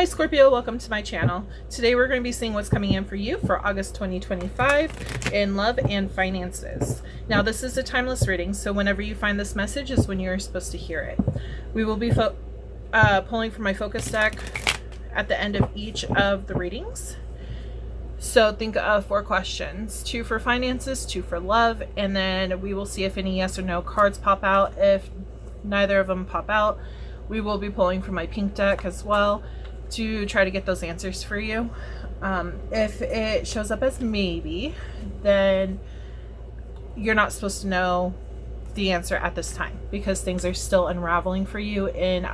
Hi Scorpio, welcome to my channel. Today we're going to be seeing what's coming in for you for August 2025 in love and finances. Now this is a timeless reading, so whenever you find this message is when you're supposed to hear it. We will be pulling from my focus deck at the end of each of the readings. So think of 4 questions, 2 for finances, 2 for love, and then we will see if any yes or no cards pop out. If neither of them pop out, we will be pulling from my pink deck as well to try to get those answers for you. If it shows up as maybe, then you're not supposed to know the answer at this time because things are still unraveling for you in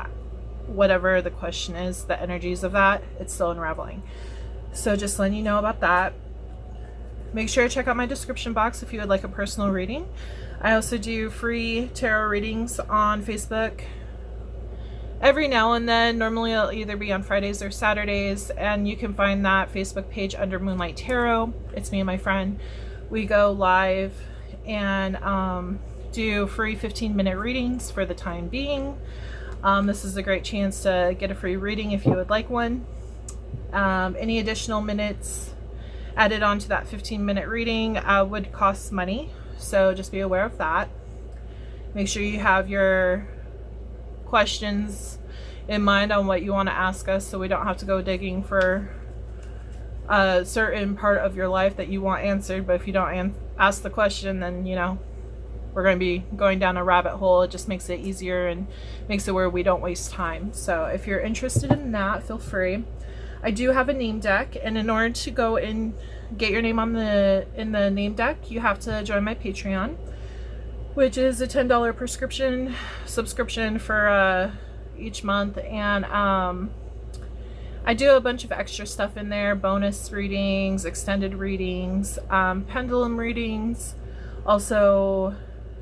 whatever the question is, the energies of that, it's still unraveling. So just letting you know about that. Make sure to check out my description box if you would like a personal reading. I also do free tarot readings on Facebook every now and then. Normally it'll either be on Fridays or Saturdays, and you can find that Facebook page under Moonlight Tarot. It's me and my friend. We go live and do free 15-minute readings for the time being. This is a great chance to get a free reading if you would like one. Any additional minutes added on to that 15-minute reading would cost money, so just be aware of that. Make sure you have your questions in mind on what you want to ask us, so we don't have to go digging for a certain part of your life that you want answered. But if you don't ask the question, then you know we're going to be going down a rabbit hole. It just makes it easier and makes it where we don't waste time. So if you're interested in that, feel free. I do have a name deck, and in order to go and get your name on in the name deck, you have to join my Patreon, which is a $10 subscription for each month. And I do a bunch of extra stuff in there: bonus readings, extended readings, pendulum readings, also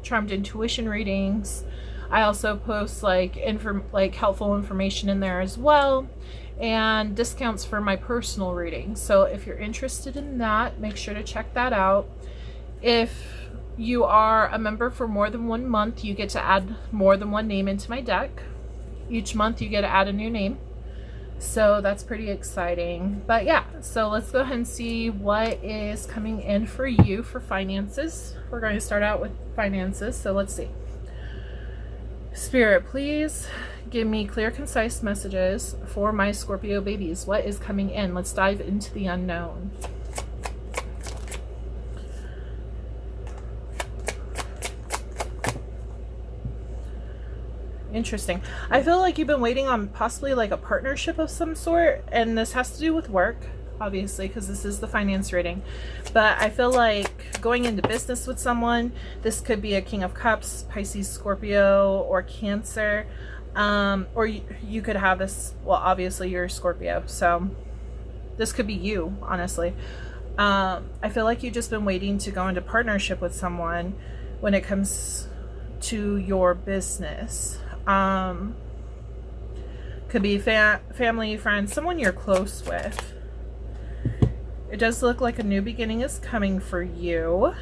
charmed intuition readings. I also post like helpful information in there as well, and discounts for my personal readings. So if you're interested in that, make sure to check that out. If you are a member for more than 1 month, you get to add more than 1 name into my deck. Each month you get to add a new name, so that's pretty exciting. But yeah, so let's go ahead and see what is coming in for you for finances. We're going to start out with finances, so let's see. Spirit, please give me clear, concise messages for my Scorpio babies. What is coming in? Let's dive into the unknown. Interesting. I feel like you've been waiting on possibly like a partnership of some sort, and this has to do with work, obviously, because this is the finance reading. But I feel like going into business with someone, this could be a King of Cups, Pisces, Scorpio, or Cancer. Or you could have this, well, obviously you're Scorpio, so this could be you, honestly. I feel like you've just been waiting to go into partnership with someone when it comes to your business. Could be family, friends, someone you're close with. It does look like a new beginning is coming for you.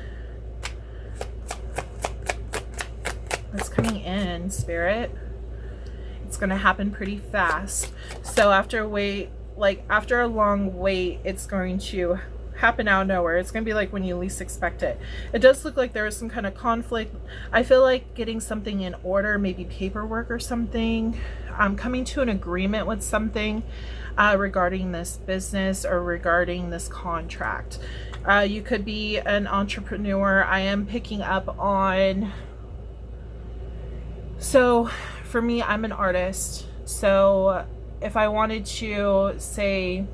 What's coming in, Spirit? It's going to happen pretty fast. So after a long wait, it's going to happen out of nowhere. It's going to be like when you least expect it. It does look like there is some kind of conflict. I feel like getting something in order, maybe paperwork or something. I'm coming to an agreement with something regarding this business or regarding this contract. You could be an entrepreneur. I am picking up on, so for me, I'm an artist. So if I wanted to say,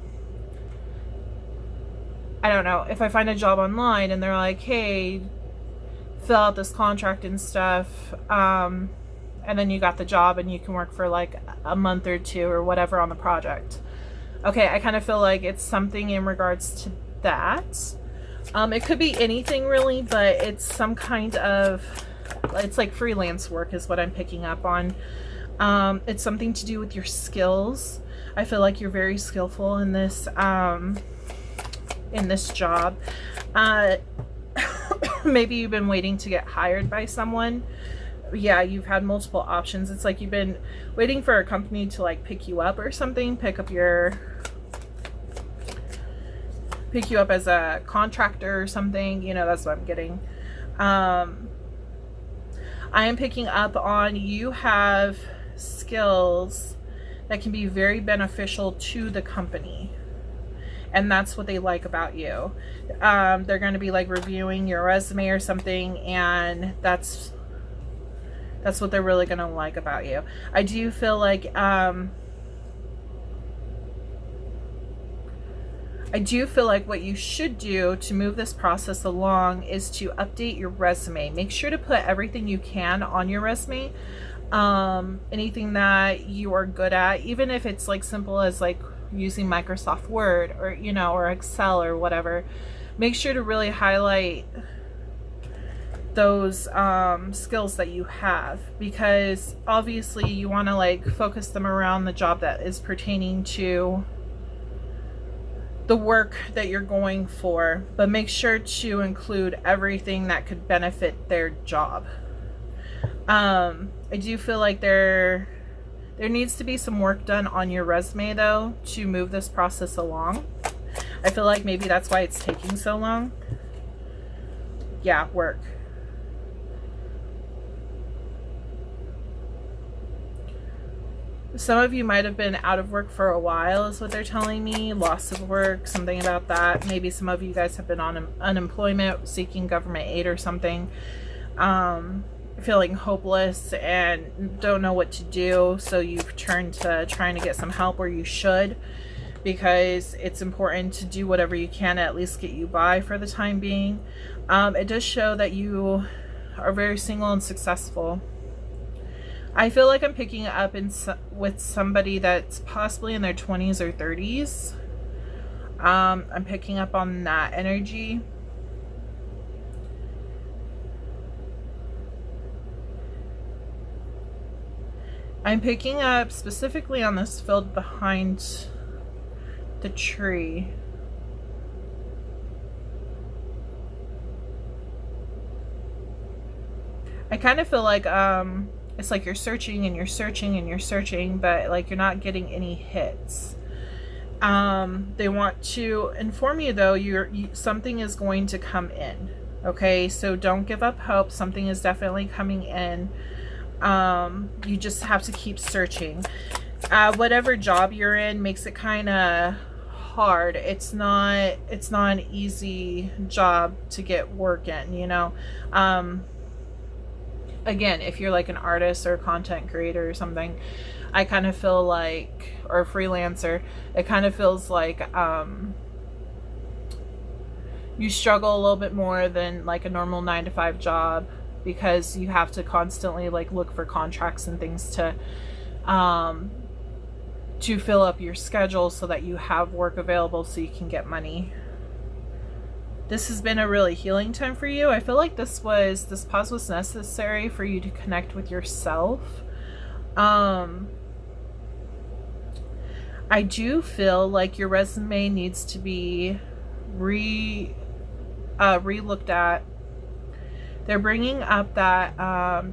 I don't know, if I find a job online and they're like, hey, fill out this contract and stuff, and then you got the job and you can work for like a month or 2 or whatever on the project. Okay, I kind of feel like it's something in regards to that. It could be anything really, but it's some kind of, it's like freelance work is what I'm picking up on. It's something to do with your skills. I feel like you're very skillful in this job. Maybe you've been waiting to get hired by someone, yeah, you've had multiple options. It's like you've been waiting for a company to like pick you up or something, pick you up as a contractor or something, you know, that's what I'm getting. I am picking up on you have skills that can be very beneficial to the company, and that's what they like about you. They're going to be like reviewing your resume or something, and that's what they're really going to like about you. I do feel like what you should do to move this process along is to update your resume. Make sure to put everything you can on your resume. Anything that you are good at, even if it's like simple as like using Microsoft Word or, you know, or Excel or whatever. Make sure to really highlight those skills that you have, because obviously you want to like focus them around the job that is pertaining to the work that you're going for, but make sure to include everything that could benefit their job. I do feel like there needs to be some work done on your resume though to move this process along. I feel like maybe that's why it's taking so long. Yeah, work. Some of you might have been out of work for a while is what they're telling me. Loss of work, something about that. Maybe some of you guys have been on unemployment, seeking government aid or something. Feeling hopeless and don't know what to do. So you've turned to trying to get some help, or you should, because it's important to do whatever you can to at least get you by for the time being. It does show that you are very single and successful. I feel like I'm picking up with somebody that's possibly in their 20s or 30s. I'm picking up on that energy. I'm picking up specifically on this field behind the tree. I kind of feel like it's like you're searching and you're searching and you're searching, but like you're not getting any hits. They want to inform you though, something is going to come in. Okay, so don't give up hope. Something is definitely coming in. You just have to keep searching. Whatever job you're in makes it kind of hard. It's not an easy job to get work in, you know. Again, if you're like an artist or a content creator or something, I kind of feel like, or a freelancer, it kind of feels like you struggle a little bit more than like a normal 9-to-5 job, because you have to constantly like look for contracts and things to fill up your schedule so that you have work available so you can get money. This has been a really healing time for you. I feel like this pause was necessary for you to connect with yourself. I do feel like your resume needs to be re-looked at. They're bringing up that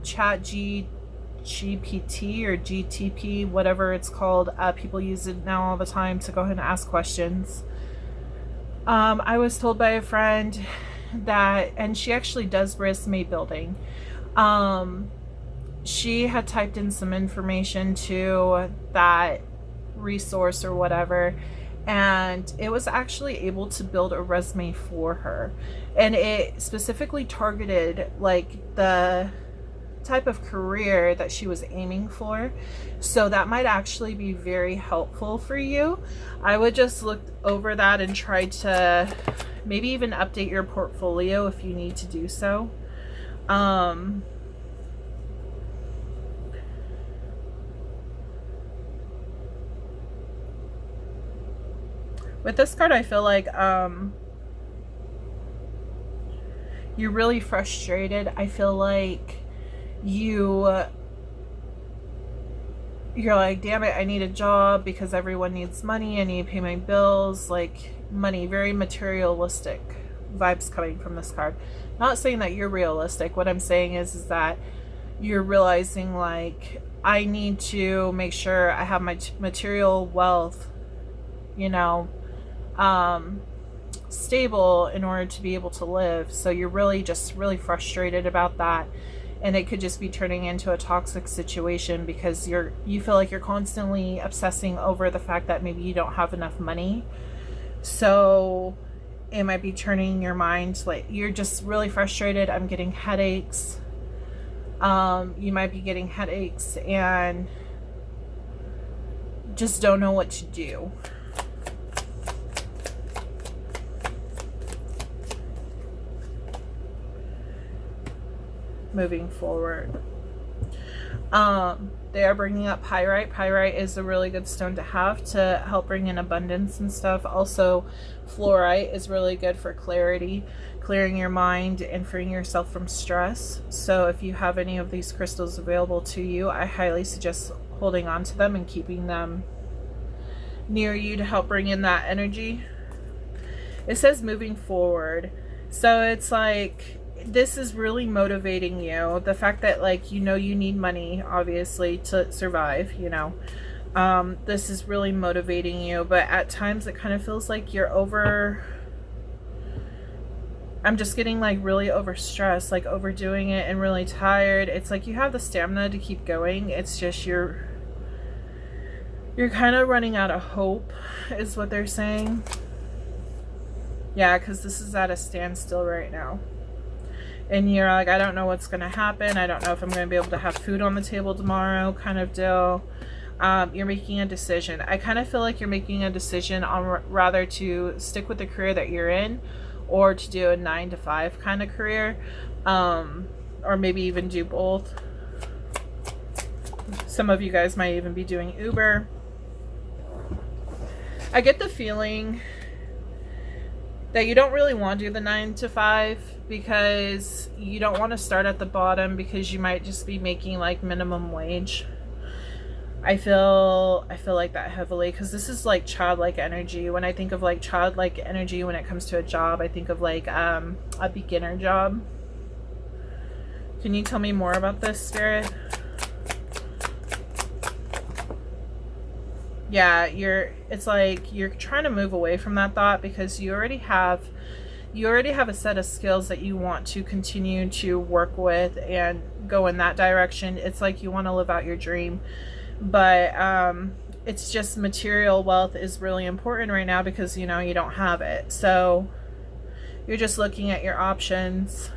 chat GPT or GTP, whatever it's called. People use it now all the time to go ahead and ask questions. I was told by a friend that, and she actually does resume building. She had typed in some information to that resource or whatever, and it was actually able to build a resume for her. And it specifically targeted like the type of career that she was aiming for. So that might actually be very helpful for you. I would just look over that and try to maybe even update your portfolio if you need to do so. With this card, I feel like you're really frustrated. I feel like you're like, damn it, I need a job because everyone needs money. I need to pay my bills. Like money, very materialistic vibes coming from this card. Not saying that you're realistic. What I'm saying is that you're realizing like, I need to make sure I have my material wealth, you know, stable in order to be able to live. So you're really just really frustrated about that, and it could just be turning into a toxic situation because you feel like you're constantly obsessing over the fact that maybe you don't have enough money. So it might be turning your mind, like you're just really frustrated. I'm getting headaches. You might be getting headaches and just don't know what to do. Moving forward. They are bringing up pyrite. Pyrite is a really good stone to have to help bring in abundance and stuff. Also, fluorite is really good for clarity, clearing your mind and freeing yourself from stress. So if you have any of these crystals available to you, I highly suggest holding on to them and keeping them near you to help bring in that energy. It says moving forward. So it's like, this is really motivating you. The fact that like, you know, you need money obviously to survive, you know. This is really motivating you, but at times it kind of feels like you're I'm just getting like really overstressed, like overdoing it and really tired. It's like you have the stamina to keep going. It's just you're kind of running out of hope is what they're saying. Yeah, because this is at a standstill right now. And you're like, I don't know what's going to happen. I don't know if I'm going to be able to have food on the table tomorrow kind of deal. You're making a decision. I kind of feel like you're making a decision on rather to stick with the career that you're in or to do a 9-to-5 kind of career. Or maybe even do both. Some of you guys might even be doing Uber. I get the feeling that you don't really want to do the 9-to-5 because you don't want to start at the bottom because you might just be making like minimum wage. I feel like that heavily because this is like childlike energy. When I think of like childlike energy when it comes to a job, I think of like a beginner job. Can you tell me more about this, Spirit? Yeah, it's like you're trying to move away from that thought because you already have a set of skills that you want to continue to work with and go in that direction. It's like you want to live out your dream, but it's just material wealth is really important right now because you know you don't have it. So you're just looking at your options.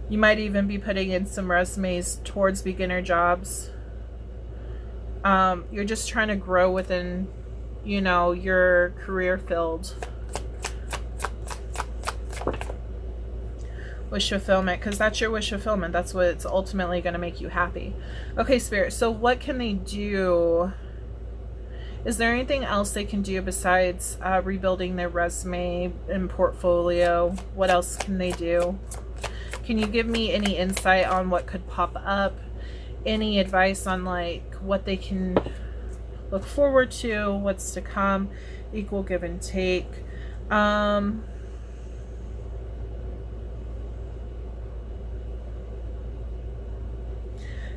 You might even be putting in some resumes towards beginner jobs. You're just trying to grow within, you know, your career field. Wish fulfillment, because that's your wish fulfillment. That's what's ultimately going to make you happy. Okay, Spirit, so what can they do? Is there anything else they can do besides rebuilding their resume and portfolio? What else can they do? Can you give me any insight on what could pop up? Any advice on like what they can look forward to, what's to come, equal give and take.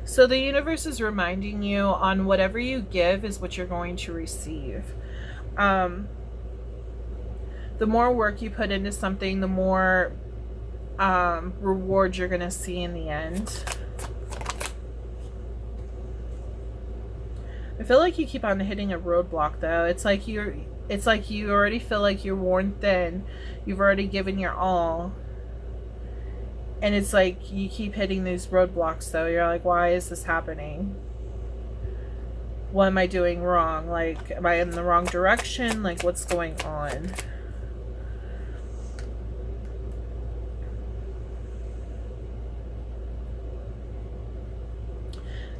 So the universe is reminding you on whatever you give is what you're going to receive. The more work you put into something, the more reward you're going to see in the end. I feel like you keep on hitting a roadblock though. It's like you already feel like you're worn thin. You've already given your all. And it's like you keep hitting these roadblocks though. You're like, why is this happening? What am I doing wrong? Like, am I in the wrong direction? Like, what's going on?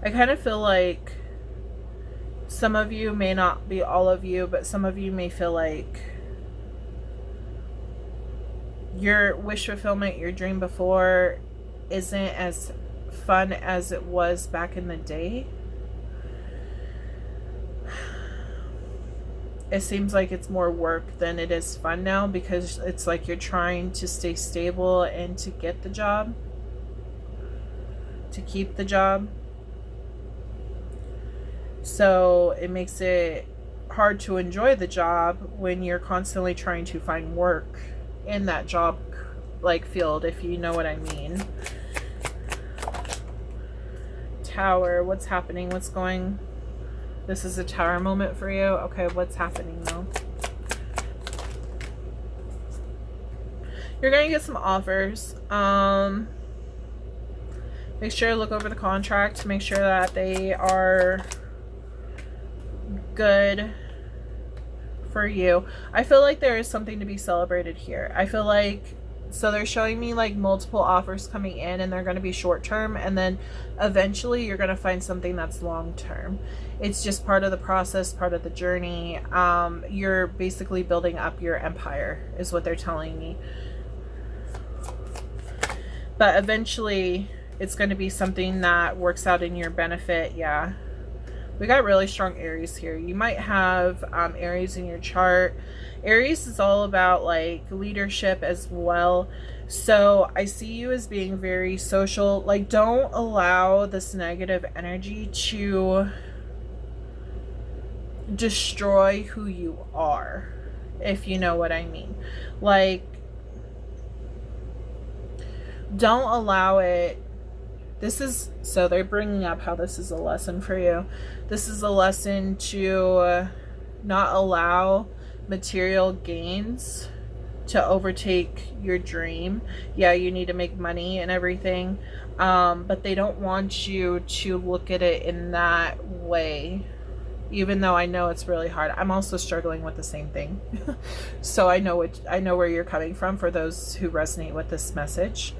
I kind of feel like some of you, may not be all of you, but some of you may feel like your wish fulfillment, your dream before, isn't as fun as it was back in the day. It seems like it's more work than it is fun now because it's like you're trying to stay stable and to get the job. to keep the job. So it makes it hard to enjoy the job when you're constantly trying to find work in that job like field, if you know what I mean. Tower, what's happening? What's going? This is a tower moment for you. Okay, what's happening though? You're gonna get some offers. Make sure to look over the contract to make sure that they are good for you. I feel like there is something to be celebrated here. I feel like, so they're showing me like multiple offers coming in, and they're going to be short term, and then eventually you're going to find something that's long term. It's just part of the process, part of the journey. You're basically building up your empire is what they're telling me. But eventually it's going to be something that works out in your benefit. Yeah. We got really strong Aries here. You might have Aries in your chart. Aries is all about like leadership as well. So I see you as being very social. Like, don't allow this negative energy to destroy who you are, if you know what I mean. Like, don't allow it. This is, so they're bringing up how this is a lesson for you. This is a lesson to not allow material gains to overtake your dream. Yeah, you need to make money and everything, but they don't want you to look at it in that way, even though I know it's really hard. I'm also struggling with the same thing. So I know where you're coming from for those who resonate with this message.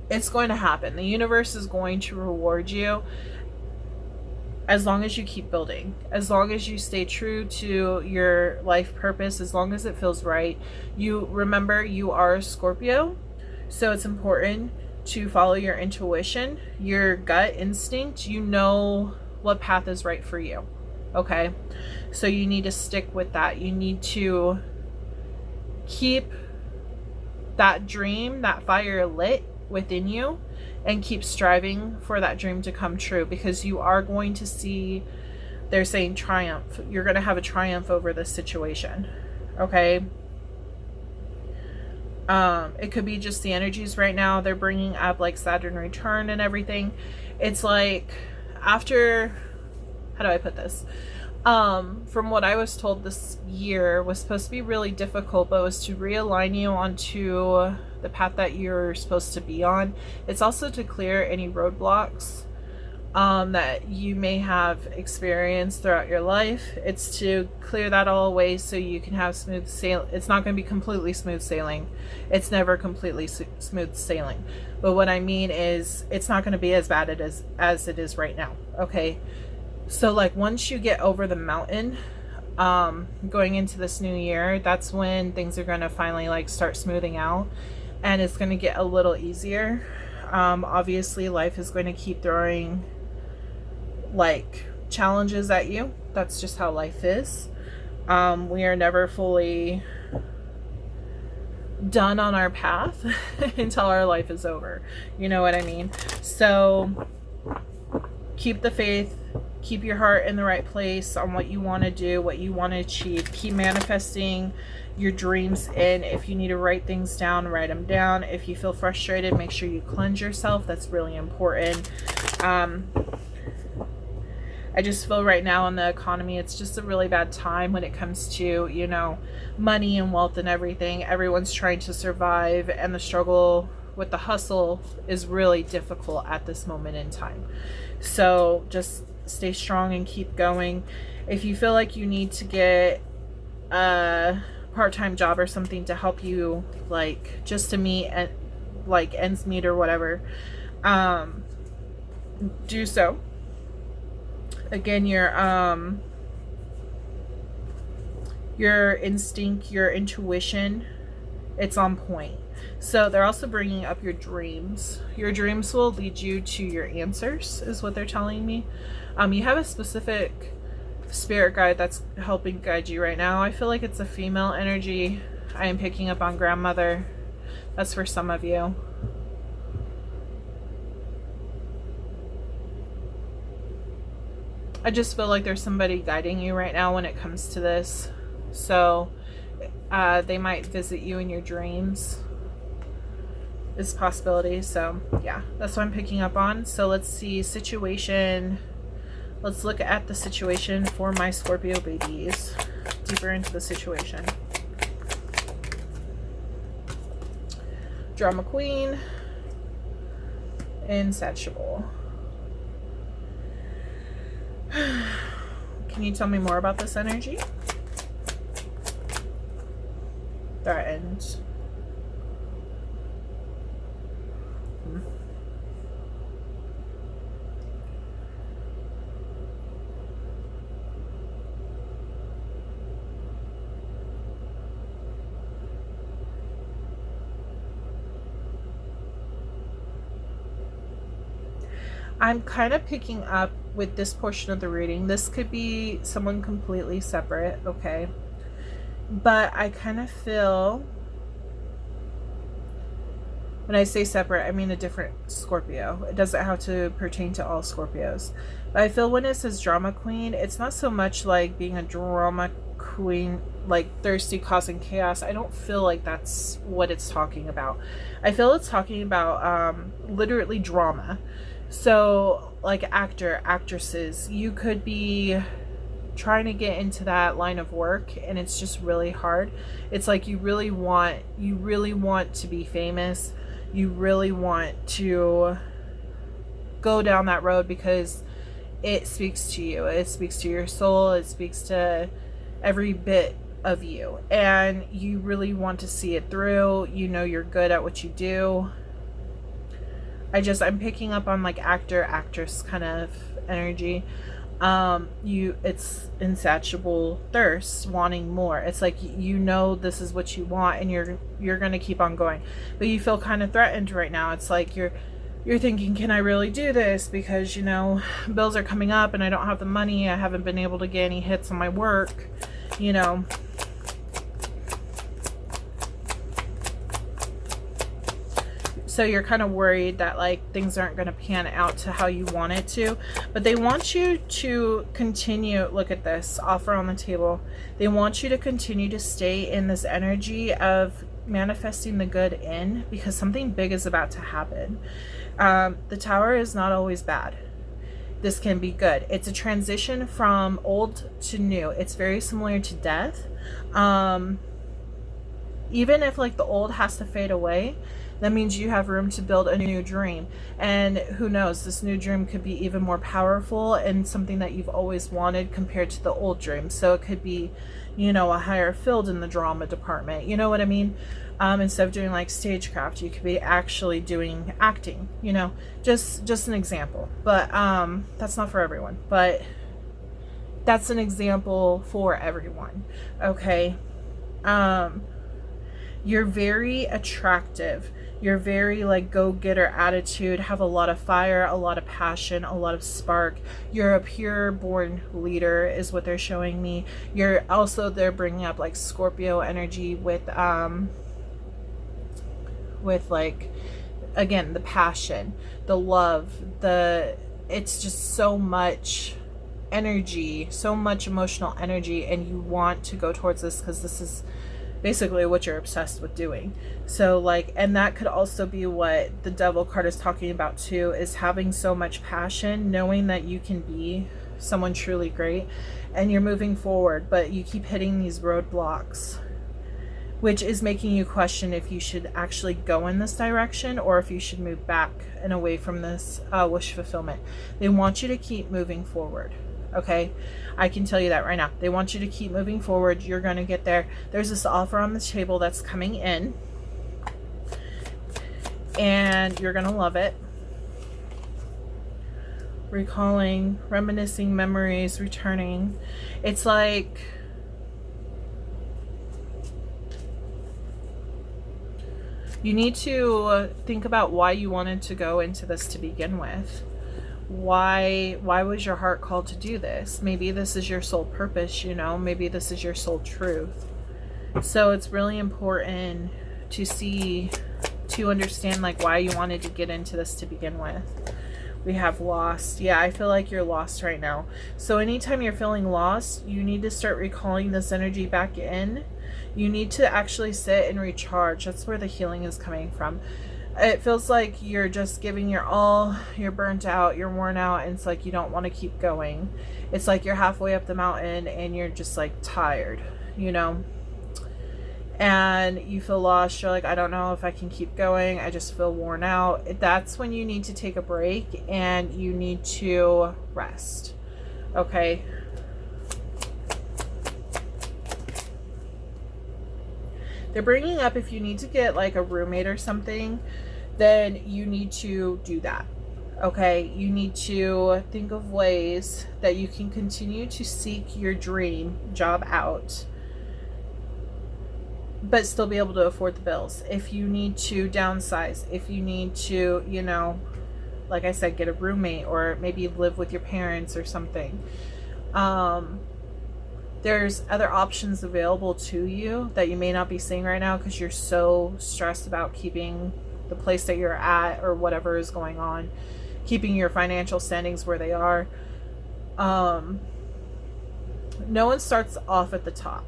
It's going to happen. The universe is going to reward you as long as you keep building, as long as you stay true to your life purpose, as long as it feels right. You remember, you are a Scorpio, so it's important to follow your intuition, your gut instinct. You know what path is right for you. Okay, so you need to stick with that. You need to keep that dream, that fire lit within you, and keep striving for that dream to come true, because you are going to see, they're saying triumph. You're going to have a triumph over this situation. Okay. It could be just the energies right now. They're bringing up like Saturn return and everything. It's like after, how do I put this? From what I was told, this year was supposed to be really difficult, but it was to realign you onto the path that you're supposed to be on. It's also to clear any roadblocks that you may have experienced throughout your life. It's to clear that all away so you can have smooth sail. It's not going to be completely smooth sailing. It's never completely smooth sailing. But what I mean is, it's not going to be as bad as it is right now. Okay. So like once you get over the mountain, going into this new year, that's when things are going to finally like start smoothing out, and it's going to get a little easier. Obviously life is going to keep throwing like challenges at you. That's just how life is. We are never fully done on our path until our life is over. You know what I mean? So keep the faith. Keep your heart in the right place on what you want to do, what you want to achieve. Keep manifesting your dreams in. If you need to write things down, write them down. If you feel frustrated, make sure you cleanse yourself. That's really important. I just feel right now in the economy, it's just a really bad time when it comes to, you know, money and wealth and everything. Everyone's trying to survive, and the struggle with the hustle is really difficult at this moment in time. So just stay strong and keep going. If you feel like you need to get a part-time job or something to help you, like just to meet at like ends meet or whatever, do so. Again, your instinct, your intuition, it's on point. So they're also bringing up your dreams. Your dreams will lead you to your answers, is what they're telling me. You have a specific spirit guide that's helping guide you right now. I feel like it's a female energy. I am picking up on grandmother. That's for some of you. I just feel like there's somebody guiding you right now when it comes to this. So they might visit you in your dreams. It's a possibility. So yeah, that's what I'm picking up on. So let's see, situation. Let's look at the situation for my Scorpio babies. Deeper into the situation. Drama Queen. Insatiable. Can you tell me more about this energy? Threatened. I'm kind of picking up with this portion of the reading. This could be someone completely separate, okay? But I kind of feel, when I say separate, I mean a different Scorpio. It doesn't have to pertain to all Scorpios. But I feel when it says drama queen, it's not so much like being a drama queen, like thirsty, causing chaos. I don't feel like that's what it's talking about. I feel it's talking about literally drama. So like actresses, you could be trying to get into that line of work and it's just really hard. It's like you really want to be famous. You really want to go down that road because it speaks to you. It speaks to your soul. It speaks to every bit of you. And you really want to see it through. You know you're good at what you do. I'm picking up on like actor, actress kind of energy. It's insatiable thirst, wanting more. It's like you know this is what you want and you're gonna keep on going. But you feel kind of threatened right now. It's like you're thinking, can I really do this? Because, you know, bills are coming up and I don't have the money. I haven't been able to get any hits on my work, you know. So you're kind of worried that like things aren't going to pan out to how you want it to, but they want you to continue. Look at this offer on the table. They want you to continue to stay in this energy of manifesting the good in, because something big is about to happen. The Tower is not always bad. This can be good. It's a transition from old to new. It's very similar to death. Even if like the old has to fade away, that means you have room to build a new dream. And who knows, this new dream could be even more powerful and something that you've always wanted compared to the old dream. So it could be, you know, a higher field in the drama department. You know what I mean? Instead of doing like stagecraft, you could be actually doing acting, you know, just an example. But that's not for everyone. But that's an example for everyone. Okay. You're very attractive. You're very like go-getter attitude, have a lot of fire, a lot of passion, a lot of spark. You're a pure born leader is what they're showing me. You're also, they're bringing up like Scorpio energy with like, again, the passion, the love, it's just so much energy, so much emotional energy, and you want to go towards this because this is basically what you're obsessed with doing. So like, and that could also be what the Devil card is talking about too, is having so much passion, knowing that you can be someone truly great and you're moving forward, but you keep hitting these roadblocks, which is making you question if you should actually go in this direction or if you should move back and away from this wish fulfillment. They want you to keep moving forward. Okay, I can tell you that right now. They want you to keep moving forward. You're going to get there. There's this offer on the table that's coming in, and you're going to love it. Recalling, reminiscing memories, returning. It's like you need to think about why you wanted to go into this to begin with. Why was your heart called to do this? Maybe this is your soul purpose, you know, maybe this is your soul truth. So it's really important to understand like why you wanted to get into this to begin with. We have lost. Yeah, I feel like you're lost right now. So anytime you're feeling lost, you need to start recalling this energy back in. You need to actually sit and recharge. That's where the healing is coming from. It feels like you're just giving your all, you're burnt out, you're worn out, and it's like you don't want to keep going. It's like you're halfway up the mountain and you're just like tired, you know? And you feel lost. You're like, I don't know if I can keep going. I just feel worn out. That's when you need to take a break and you need to rest. Okay. They're bringing up if you need to get like a roommate or something, then you need to do that. Okay. You need to think of ways that you can continue to seek your dream job out, but still be able to afford the bills. If you need to downsize, if you need to, you know, like I said, get a roommate or maybe live with your parents or something. There's other options available to you that you may not be seeing right now because you're so stressed about keeping the place that you're at or whatever is going on, keeping your financial standings where they are. No one starts off at the top.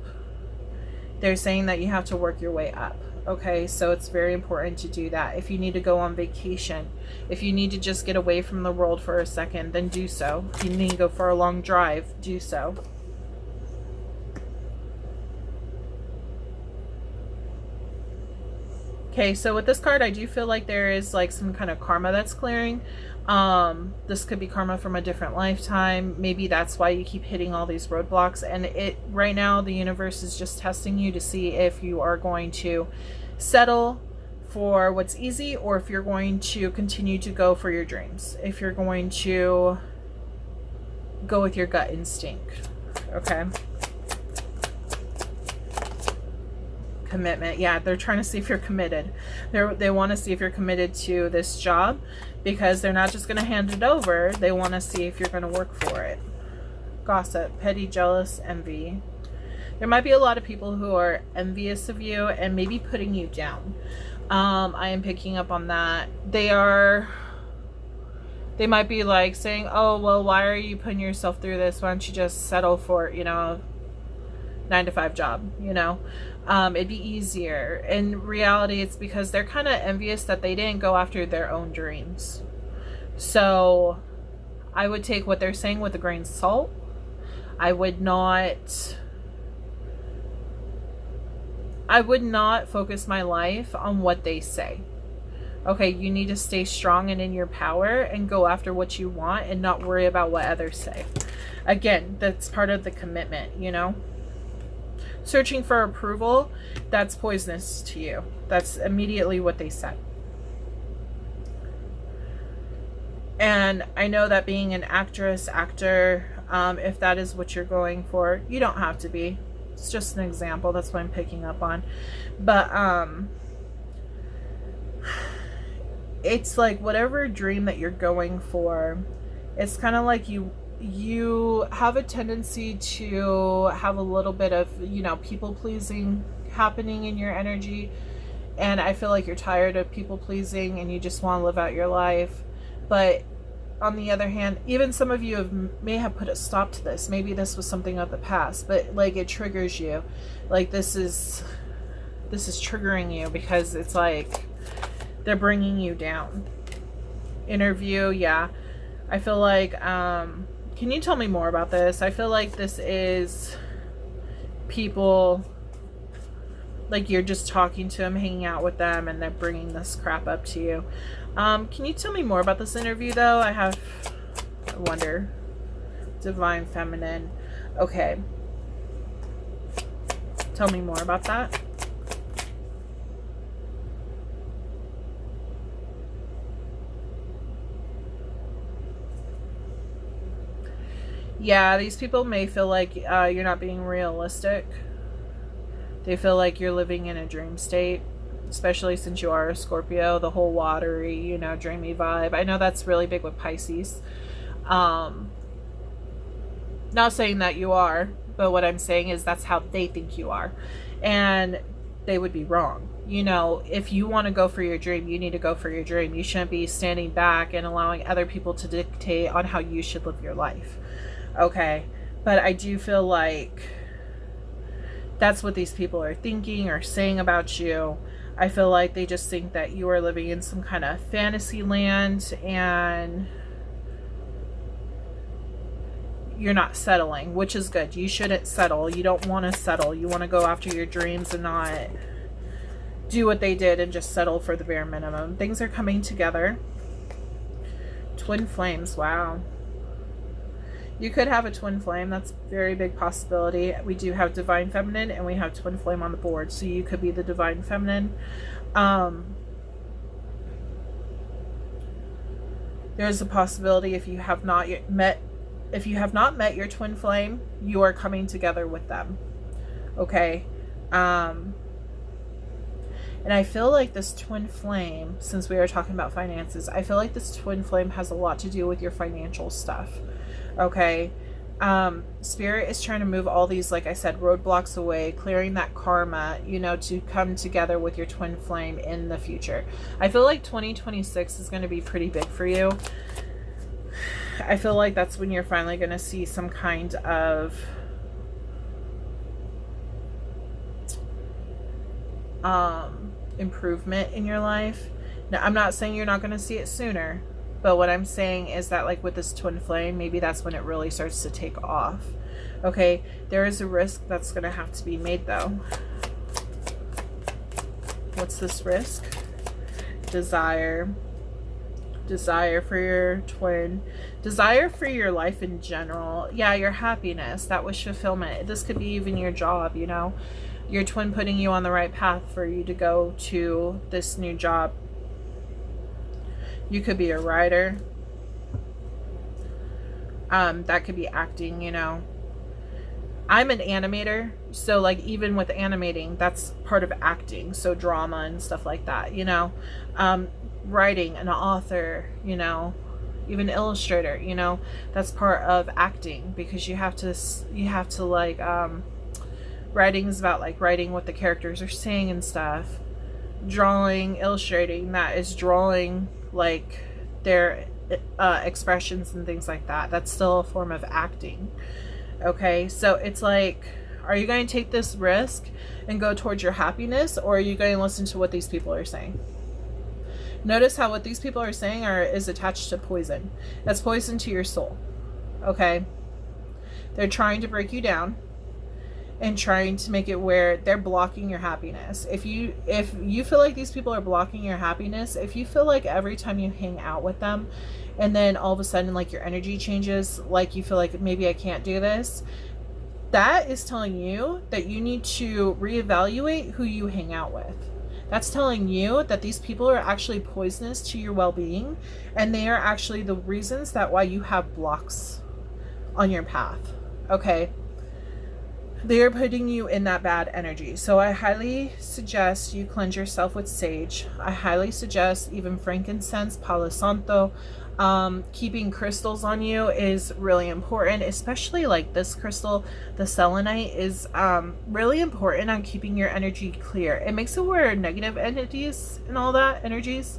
They're saying that you have to work your way up. Okay, so it's very important to do that. If you need to go on vacation, if you need to just get away from the world for a second, then do so. If you need to go for a long drive, do so. Okay, so with this card, I do feel like there is like some kind of karma that's clearing. This could be karma from a different lifetime. Maybe that's why you keep hitting all these roadblocks. And right now, the universe is just testing you to see if you are going to settle for what's easy or if you're going to continue to go for your dreams. If you're going to go with your gut instinct. Okay. Commitment. Yeah, they're trying to see if you're committed. They want to see if you're committed to this job, because they're not just going to hand it over. They want to see if you're going to work for it. Gossip, petty, jealous, envy. There might be a lot of people who are envious of you and maybe putting you down. I am picking up on that. They might be like saying, oh, well, why are you putting yourself through this? Why don't you just settle for, you know, 9-to-5 job, you know? It'd be easier. In reality, it's because they're kind of envious that they didn't go after their own dreams. So I would take what they're saying with a grain of salt. I would not focus my life on what they say. Okay, you need to stay strong and in your power and go after what you want and not worry about what others say. Again, that's part of the commitment, you know? Searching for approval, that's poisonous to you. That's immediately what they said. And I know that being an actor, if that is what you're going for, you don't have to be. It's just an example. That's what I'm picking up on. But it's like whatever dream that you're going for, it's kind of like you have a tendency to have a little bit of, you know, people pleasing happening in your energy. And I feel like you're tired of people pleasing and you just want to live out your life. But on the other hand, even some of you may have put a stop to this. Maybe this was something of the past, but like it triggers you. Like this is triggering you because it's like they're bringing you down. Interview, yeah. I feel like, can you tell me more about this? I feel like this is people, like you're just talking to them, hanging out with them, and they're bringing this crap up to you. Can you tell me more about this interview, though? I wonder. Divine Feminine. Okay. Tell me more about that. Yeah, these people may feel like you're not being realistic. They feel like you're living in a dream state, especially since you are a Scorpio, the whole watery, you know, dreamy vibe. I know that's really big with Pisces. Not saying that you are, but what I'm saying is that's how they think you are. And they would be wrong. You know, if you want to go for your dream, you need to go for your dream. You shouldn't be standing back and allowing other people to dictate on how you should live your life. Okay? But I do feel like that's what these people are thinking or saying about you. I feel like they just think that you are living in some kind of fantasy land and you're not settling, which is good. You shouldn't settle. You don't want to settle. You want to go after your dreams and not do what they did and just settle for the bare minimum. Things are coming together. Twin flames. Wow. You could have a twin flame. That's a very big possibility. We do have divine feminine and we have twin flame on the board. So you could be the divine feminine. There's a possibility if you have not yet met your twin flame, you are coming together with them. Okay? And I feel like this twin flame, since we are talking about finances, I feel like this twin flame has a lot to do with your financial stuff. Okay? Spirit is trying to move all these, like I said, roadblocks away, clearing that karma, you know, to come together with your twin flame in the future. I feel like 2026 is going to be pretty big for you. I feel like that's when you're finally going to see some kind of improvement in your life. Now, I'm not saying you're not going to see it sooner, but what I'm saying is that, like with this twin flame, maybe that's when it really starts to take off. Okay, there is a risk that's going to have to be made though. What's this risk? Desire for your twin, desire for your life in general. Yeah, your happiness, that wish fulfillment. This could be even your job, you know, your twin putting you on the right path for you to go to this new job. You could be a writer. That could be acting, you know. I'm an animator, so like even with animating, that's part of acting, so drama and stuff like that, you know. Writing, an author, you know, even illustrator, you know, that's part of acting, because you have to like writing is about like writing what the characters are saying and stuff. Drawing, illustrating, that is drawing like their expressions and things like that. That's still a form of acting. Okay, so it's like, are you going to take this risk and go towards your happiness, or are you going to listen to what these people are saying? Notice how what these people are saying is attached to poison. That's poison to your soul. Okay? They're trying to break you down and trying to make it where they're blocking your happiness. If you feel like these people are blocking your happiness, if you feel like every time you hang out with them and then all of a sudden like your energy changes, like you feel like maybe I can't do this, that is telling you that you need to reevaluate who you hang out with. That's telling you that these people are actually poisonous to your well-being, and they are actually the reasons that why you have blocks on your path. Okay? They are putting you in that bad energy. So I highly suggest you cleanse yourself with sage. I highly suggest even frankincense, Palo Santo. Keeping crystals on you is really important, especially like this crystal, the selenite, is really important on keeping your energy clear. It makes it where negative entities and all that entities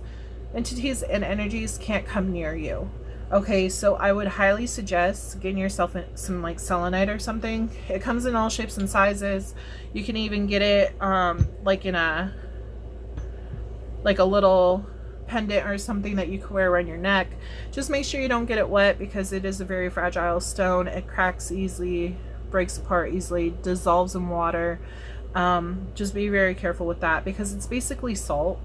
and energies can't come near you. Okay, so I would highly suggest getting yourself some like selenite or something. It comes in all shapes and sizes. You can even get it like in a little pendant or something that you can wear around your neck. Just make sure you don't get it wet, because it is a very fragile stone. It cracks easily, breaks apart easily, dissolves in water. Just be very careful with that, because it's basically salt.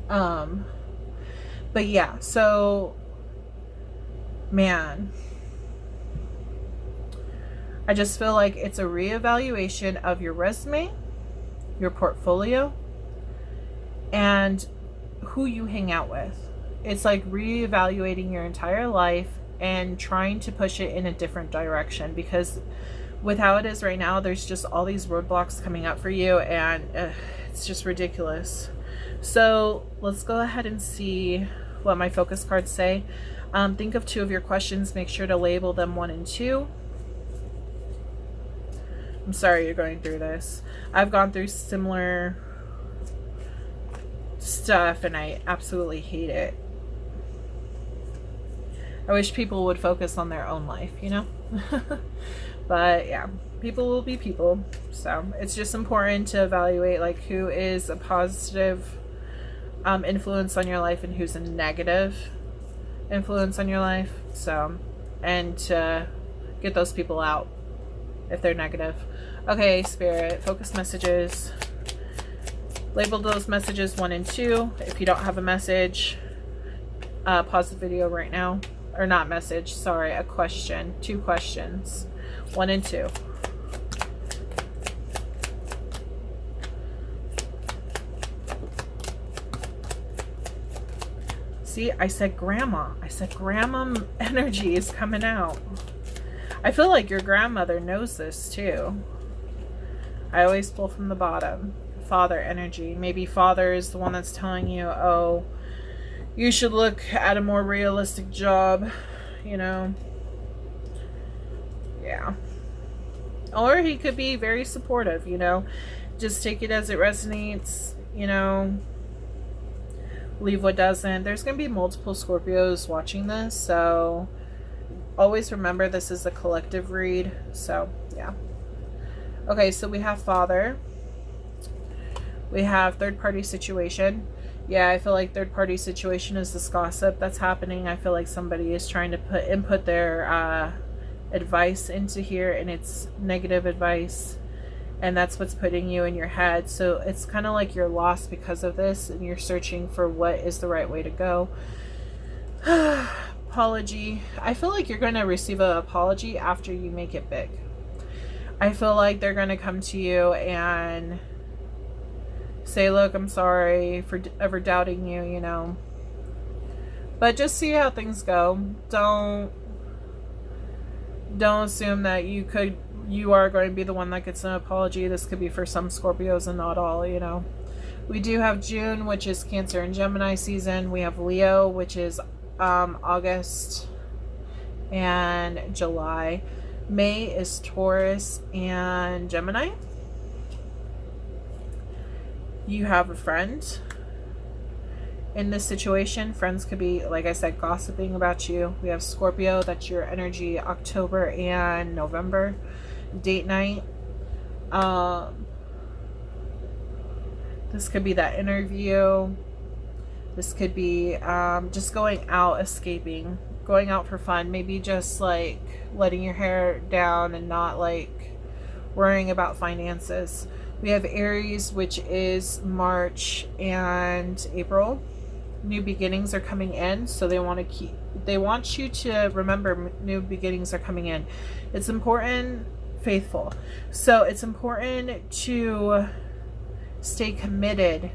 But yeah, so man, I just feel like it's a reevaluation of your resume, your portfolio, and who you hang out with. It's like reevaluating your entire life and trying to push it in a different direction, because with how it is right now, there's just all these roadblocks coming up for you, and it's just ridiculous. So let's go ahead and see what my focus cards say. Think of 2 of your questions. Make sure to label them 1 and 2. I'm sorry you're going through this. I've gone through similar stuff and I absolutely hate it. I wish people would focus on their own life, you know? But yeah, people will be people. So it's just important to evaluate like who is a positive influence on your life and who's a negative influence on your life. So, and to get those people out if they're negative. Okay, Spirit, focus messages. Label those messages 1 and 2. If you don't have a message, pause the video right now. Or not message, sorry, a question. 2 questions. 1 and 2. See, I said grandma. I said grandma energy is coming out. I feel like your grandmother knows this too. I always pull from the bottom. Father energy. Maybe father is the one that's telling you, oh, you should look at a more realistic job, you know. Yeah. Or he could be very supportive, you know. Just take it as it resonates, you know. Leave what doesn't. There's going to be multiple Scorpios watching this, so always remember this is a collective read. So, yeah. Okay, so we have father. We have third-party situation. Yeah, I feel like third-party situation is this gossip that's happening. I feel like somebody is trying to input their advice into here, and it's negative advice. And that's what's putting you in your head. So it's kind of like you're lost because of this, and you're searching for what is the right way to go. Apology. I feel like you're going to receive an apology after you make it big. I feel like they're going to come to you and say, look, I'm sorry for ever doubting you, you know. But just see how things go. Don't assume that you are going to be the one that gets an apology. This could be for some Scorpios and not all, you know. We do have June, which is Cancer and Gemini season. We have Leo, which is August and July. May is Taurus and Gemini. You have a friend. In this situation, friends could be, like I said, gossiping about you. We have Scorpio, that's your energy, October and November. Date night. This could be that interview. This could be just going out, escaping, going out for fun. Maybe just like letting your hair down and not like worrying about finances. We have Aries, which is March and April. New beginnings are coming in, so they want you to remember new beginnings are coming in. It's important, faithful. So it's important to stay committed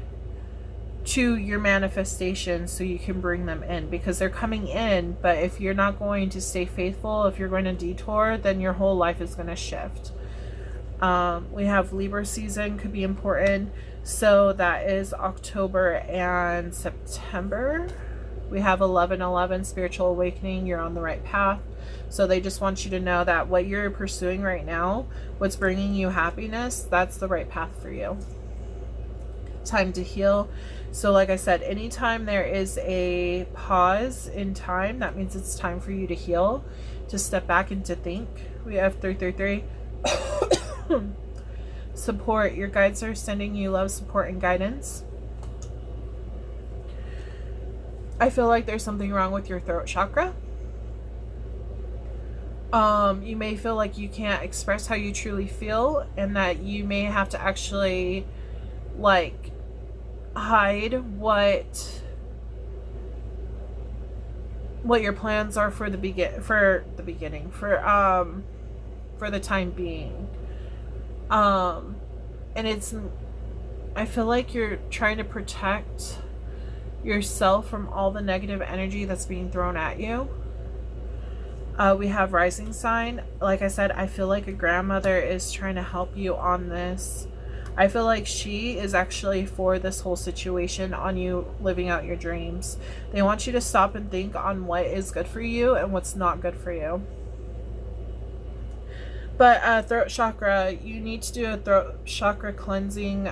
to your manifestations so you can bring them in, because they're coming in. But if you're not going to stay faithful, if you're going to detour, then your whole life is going to shift. We have Libra season could be important. So that is October and September. We have 11/11 spiritual awakening. You're on the right path. So they just want you to know that what you're pursuing right now, what's bringing you happiness, that's the right path for you. Time to heal. So like I said, anytime there is a pause in time, that means it's time for you to heal, to step back and to think. We have 333. Support. Your guides are sending you love, support, and guidance. I feel like there's something wrong with your throat chakra. You may feel like you can't express how you truly feel, and that you may have to actually like hide what your plans are for the time being. And I feel like you're trying to protect yourself from all the negative energy that's being thrown at you. We have rising sign. Like I said, I feel like a grandmother is trying to help you on this. I feel like she is actually for this whole situation on you living out your dreams. They want you to stop and think on what is good for you and what's not good for you. But throat chakra, you need to do a throat chakra cleansing.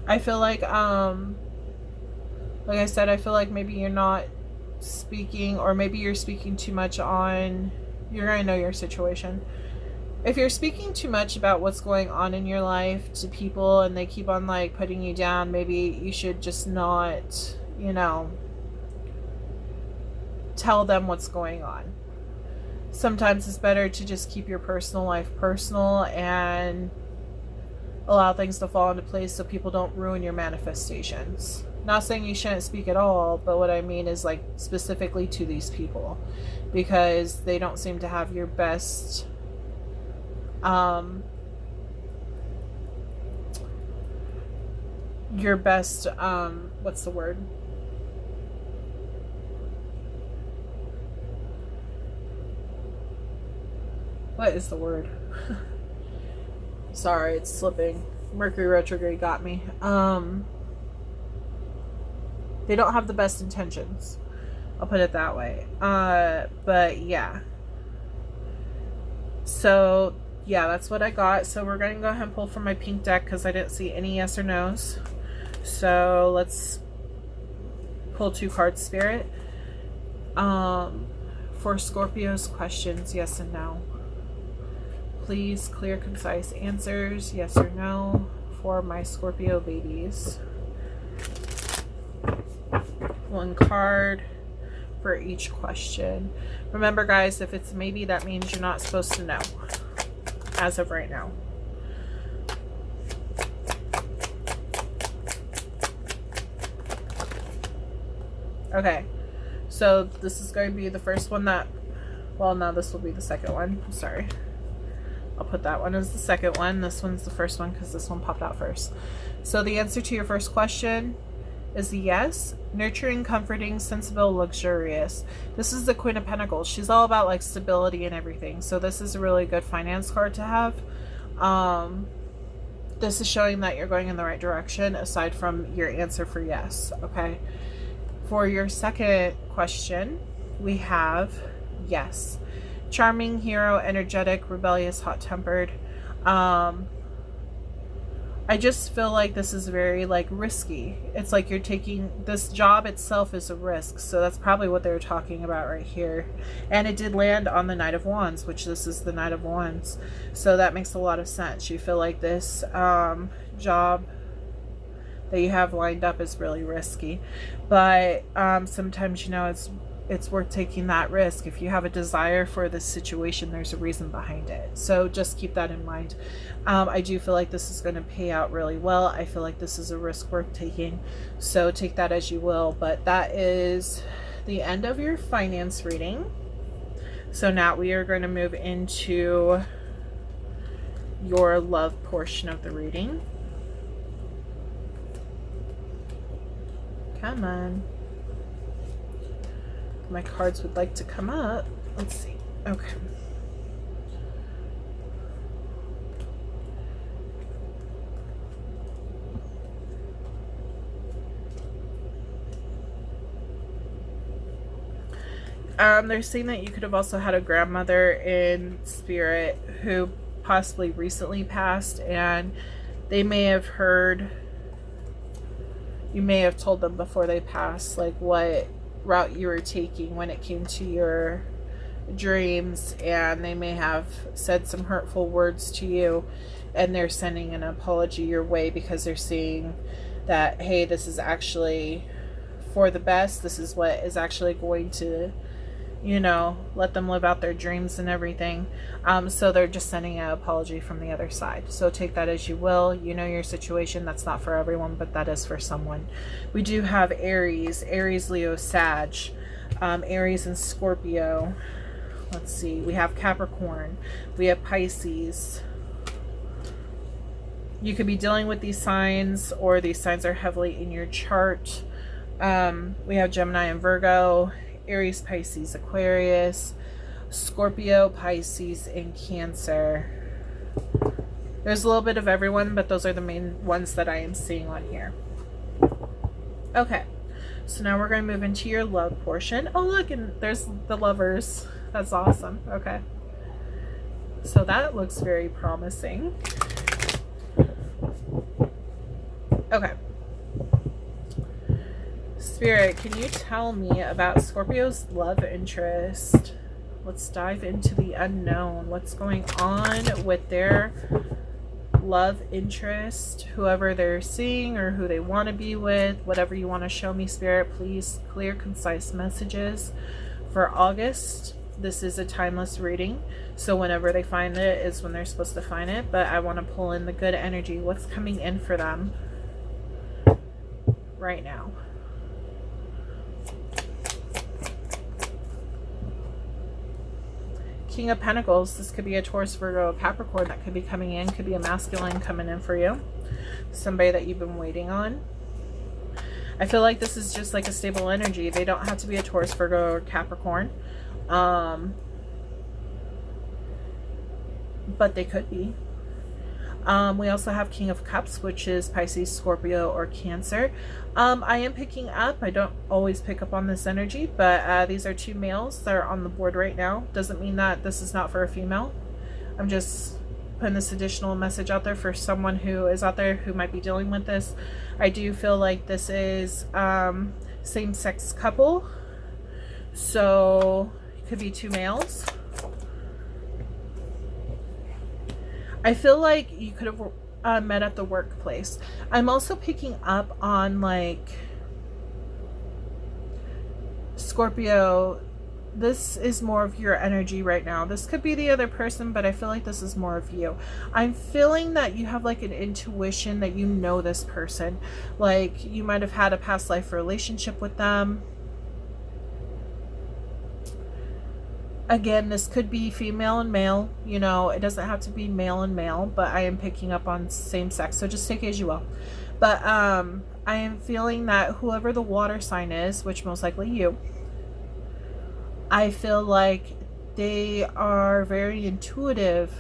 I feel like I said, I feel like maybe you're not speaking, or maybe you're speaking too much on, you're going to know your situation. If you're speaking too much about what's going on in your life to people and they keep on like putting you down, maybe you should just not, you know, tell them what's going on. Sometimes it's better to just keep your personal life personal and allow things to fall into place so people don't ruin your manifestations. Not saying you shouldn't speak at all, but what I mean is like specifically to these people, because they don't seem to have your best what's the word? What is the word? Sorry, it's slipping. Mercury retrograde got me. They don't have the best intentions. I'll put it that way. But yeah. So yeah, that's what I got. So we're going to go ahead and pull from my pink deck because I didn't see any yes or no's. So let's pull 2 cards, Spirit. For Scorpio's questions, yes and no. Please, clear, concise answers, yes or no, for my Scorpio babies. 1 card for each question. Remember, guys, if it's maybe, that means you're not supposed to know as of right now. Okay, so this is going to be the first one that, well, no, this will be the second one. I'm sorry. I'll put that one as the second one. This one's the first one because this one popped out first. So the answer to your first question is the yes. Nurturing, comforting, sensible, luxurious. This is the Queen of Pentacles. She's all about like stability and everything. So this is a really good finance card to have. This is showing that you're going in the right direction aside from your answer for yes. Okay. For your second question, we have yes. Charming, hero, energetic, rebellious, hot-tempered. I just feel like this is very like risky. It's like you're taking, this job itself is a risk. So that's probably what they're talking about right here. And it did land on the Knight of Wands, which this is the Knight of Wands. So that makes a lot of sense. You feel like this job that you have lined up is really risky. But sometimes, you know, it's worth taking that risk. If you have a desire for this situation, there's a reason behind it. So just keep that in mind. I do feel like this is going to pay out really well. I feel like this is a risk worth taking. So take that as you will. But that is the end of your finance reading. So now we are going to move into your love portion of the reading. Come on. My cards would like to come up. Let's see. Okay. They're saying that you could have also had a grandmother in spirit who possibly recently passed, and they may have heard, you may have told them before they passed, like what route you were taking when it came to your dreams, and they may have said some hurtful words to you, and they're sending an apology your way because they're seeing that, hey, this is actually for the best. This is what is actually going to, you know, let them live out their dreams and everything. So they're just sending an apology from the other side. So take that as you will. You know your situation. That's not for everyone, but that is for someone. We do have Aries, Leo, Sag, Aries and Scorpio. Let's see. We have Capricorn. We have Pisces. You could be dealing with these signs, or these signs are heavily in your chart. We have Gemini and Virgo, Aries, Pisces, Aquarius, Scorpio, Pisces, and Cancer. There's a little bit of everyone, but those are the main ones that I am seeing on here. Okay, So now we're going to move into your love portion. Oh, look, and there's the lovers. That's awesome. Okay. So that looks very promising. Okay. Spirit, can you tell me about Scorpio's love interest? Let's dive into the unknown. What's going on with their love interest, whoever they're seeing or who they want to be with, whatever you want to show me, Spirit. Please, clear, concise messages for August. This is a timeless reading, so whenever they find it is when they're supposed to find it, but I want to pull in the good energy. What's coming in for them right now? King of Pentacles. This could be a Taurus, Virgo, Capricorn that could be coming in. Could be a masculine coming in for you. Somebody that you've been waiting on. I feel like this is just like a stable energy. They don't have to be a Taurus, Virgo, or Capricorn. But they could be. We also have King of Cups, which is Pisces, Scorpio, or Cancer. I am picking up, I don't always pick up on this energy, but these are two males that are on the board right now. Doesn't mean that this is not for a female. I'm just putting this additional message out there for someone who is out there who might be dealing with this. I do feel like this is same-sex couple. So it could be two males. I feel like you could have met at the workplace. I'm also picking up on like Scorpio. This is more of your energy right now. This could be the other person, but I feel like this is more of you. I'm feeling that you have like an intuition that you know this person. Like you might have had a past life relationship with them. Again, this could be female and male, you know, it doesn't have to be male and male, but I am picking up on same sex, so just take it as you will. But I am feeling that whoever the water sign is, which most likely you, I feel like they are very intuitive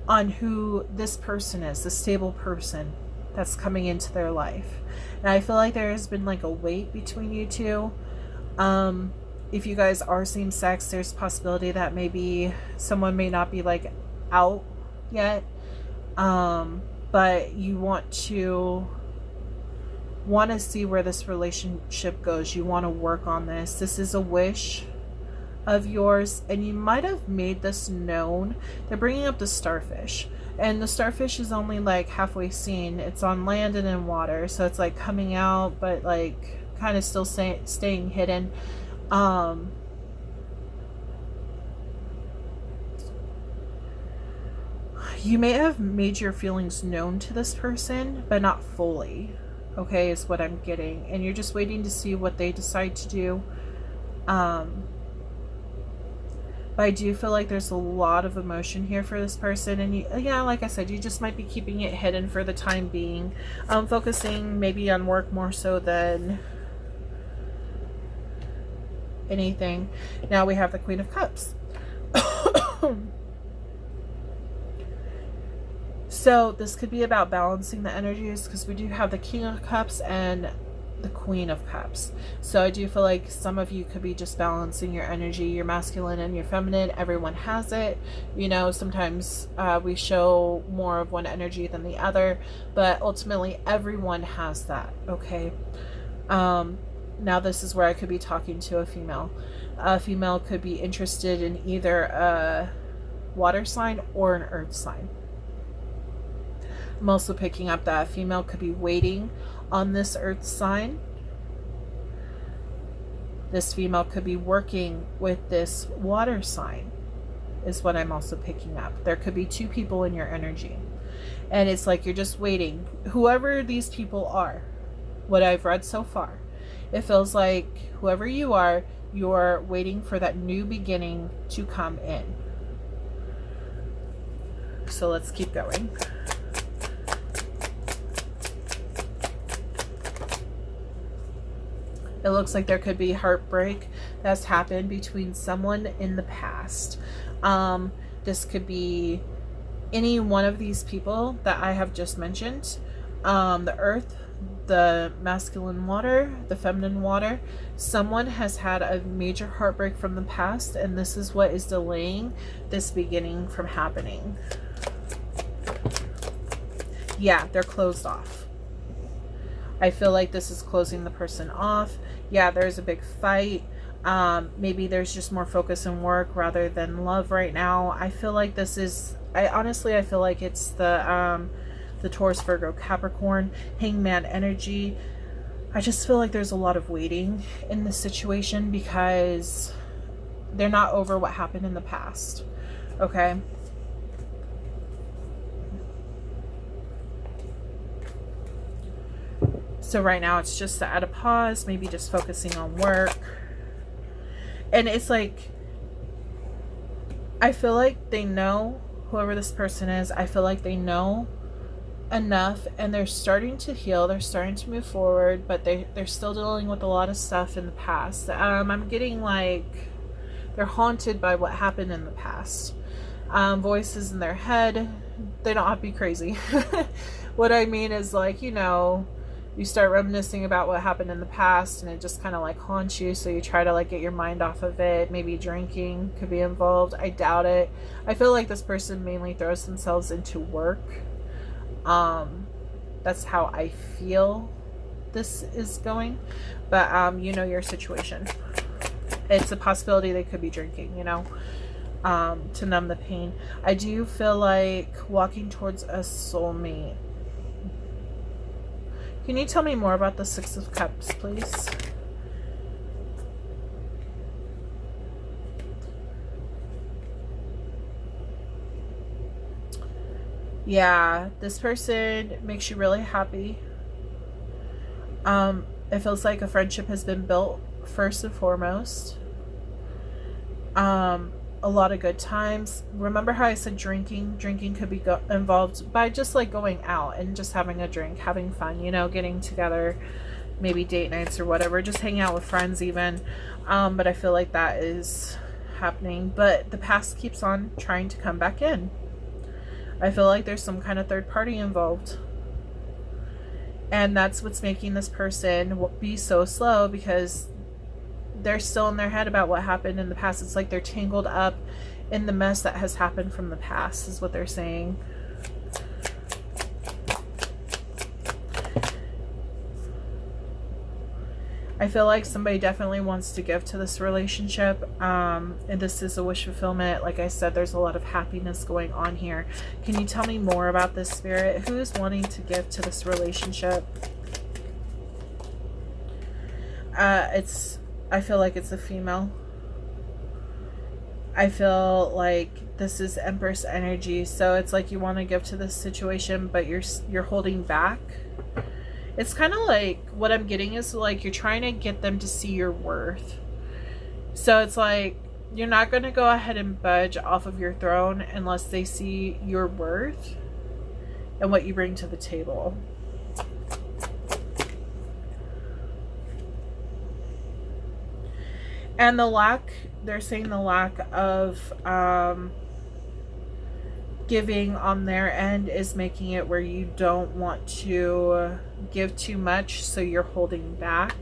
on who this person is, the stable person that's coming into their life. And I feel like there has been like a weight between you two. If you guys are same sex, there's a possibility that maybe someone may not be like out yet, but you want to see where this relationship goes. You want to work on this. This is a wish of yours, and you might have made this known. They're bringing up the starfish, and the starfish is only like halfway seen. It's on land and in water, so it's like coming out but like kind of still staying hidden. You may have made your feelings known to this person, but not fully, okay, is what I'm getting. And you're just waiting to see what they decide to do. But I do feel like there's a lot of emotion here for this person. And you, yeah, like I said, you just might be keeping it hidden for the time being. Focusing maybe on work more so than anything. Now we have the Queen of Cups. So this could be about balancing the energies, because we do have the King of Cups and the Queen of Cups. So I do feel like some of you could be just balancing your energy, your masculine and your feminine. Everyone has it, you know. Sometimes we show more of one energy than the other, but ultimately everyone has that, okay? Now this is where I could be talking to a female. A female could be interested in either a water sign or an earth sign. I'm also picking up that a female could be waiting on this earth sign. This female could be working with this water sign, is what I'm also picking up. There could be two people in your energy, and it's like you're just waiting. Whoever these people are, what I've read so far, it feels like whoever you are, you're waiting for that new beginning to come in. So let's keep going. It looks like there could be heartbreak that's happened between someone in the past. This could be any one of these people that I have just mentioned. The earth, the masculine water, the feminine water. Someone has had a major heartbreak from the past, and this is what is delaying this beginning from happening. Yeah, they're closed off. I feel like this is closing the person off. Yeah, there's a big fight. Maybe there's just more focus in work rather than love right now. I feel like this is, I feel like it's the Taurus, Virgo, Capricorn, Hangman energy. I just feel like there's a lot of waiting in this situation because they're not over what happened in the past. Okay. So right now it's just at a pause, maybe just focusing on work. And it's like, I feel like they know, whoever this person is, I feel like they know enough and they're starting to heal, they're starting to move forward, but they're still dealing with a lot of stuff in the past. I'm getting like they're haunted by what happened in the past. Voices in their head. They don't have to be crazy. What I mean is, like, you know, you start reminiscing about what happened in the past and it just kind of like haunts you, so you try to like get your mind off of it. Maybe drinking could be involved. I doubt it. I feel like this person mainly throws themselves into work. That's how I feel this is going, but you know your situation. It's a possibility they could be drinking, you know, to numb the pain. I do feel like walking towards a soulmate. Can you tell me more about the Six of Cups, please? Yeah, this person makes you really happy. It feels like a friendship has been built first and foremost. A lot of good times. Remember how I said drinking? Drinking could be involved by just like going out and just having a drink, having fun, you know, getting together, maybe date nights or whatever, just hanging out with friends even. But I feel like that is happening. But the past keeps on trying to come back in. I feel like there's some kind of third party involved. And that's what's making this person be so slow, because they're still in their head about what happened in the past. It's like they're tangled up in the mess that has happened from the past, is what they're saying. I feel like somebody definitely wants to give to this relationship, and this is a wish fulfillment. Like I said, there's a lot of happiness going on here. Can you tell me more about this, Spirit? Who is wanting to give to this relationship? I feel like it's a female. I feel like this is Empress energy, so it's like you want to give to this situation, but you're holding back. It's kind of like, what I'm getting is like you're trying to get them to see your worth. So it's like you're not going to go ahead and budge off of your throne unless they see your worth and what you bring to the table. And they're saying the lack of giving on their end is making it where you don't want to give too much, so you're holding back,